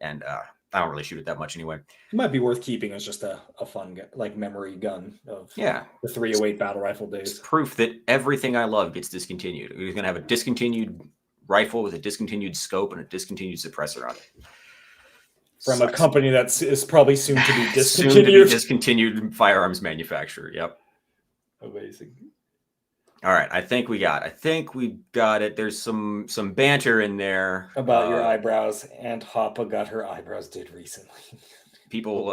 And I don't really shoot it that much anyway. It might be worth keeping as just a fun like memory gun of the 308 battle rifle days. It's proof that everything I love gets discontinued. We're going to have a discontinued rifle with a discontinued scope and a discontinued suppressor on it. From a company that is probably soon to be discontinued. Soon to be discontinued firearms manufacturer. Yep. Amazing. All right, I think we got it. There's some banter in there about your eyebrows, and Hoppa got her eyebrows did recently. People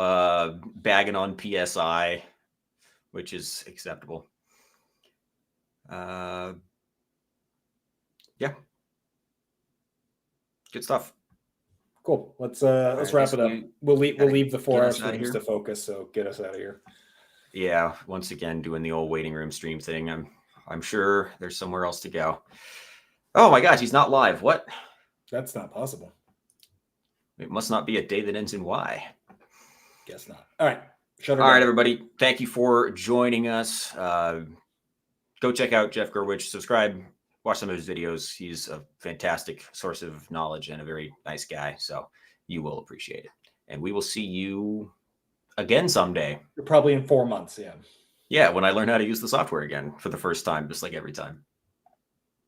bagging on PSI, which is acceptable. Yeah, good stuff. Cool. Let's wrap it up. We'll leave the 4 hour streams to focus. So get us out of here. Yeah, once again doing the old waiting room stream thing. I'm sure there's somewhere else to go. Oh my gosh, he's not live. What? That's not possible. It must not be a day that ends in Y. Guess not. All right. All right, everybody. Thank you for joining us. Go check out Jeff Gurwitch. Subscribe. Watch some of his videos. He's a fantastic source of knowledge and a very nice guy. So you will appreciate it. And we will see you again someday. Probably in 4 months. Yeah. Yeah, when I learn how to use the software again for the first time, just like every time.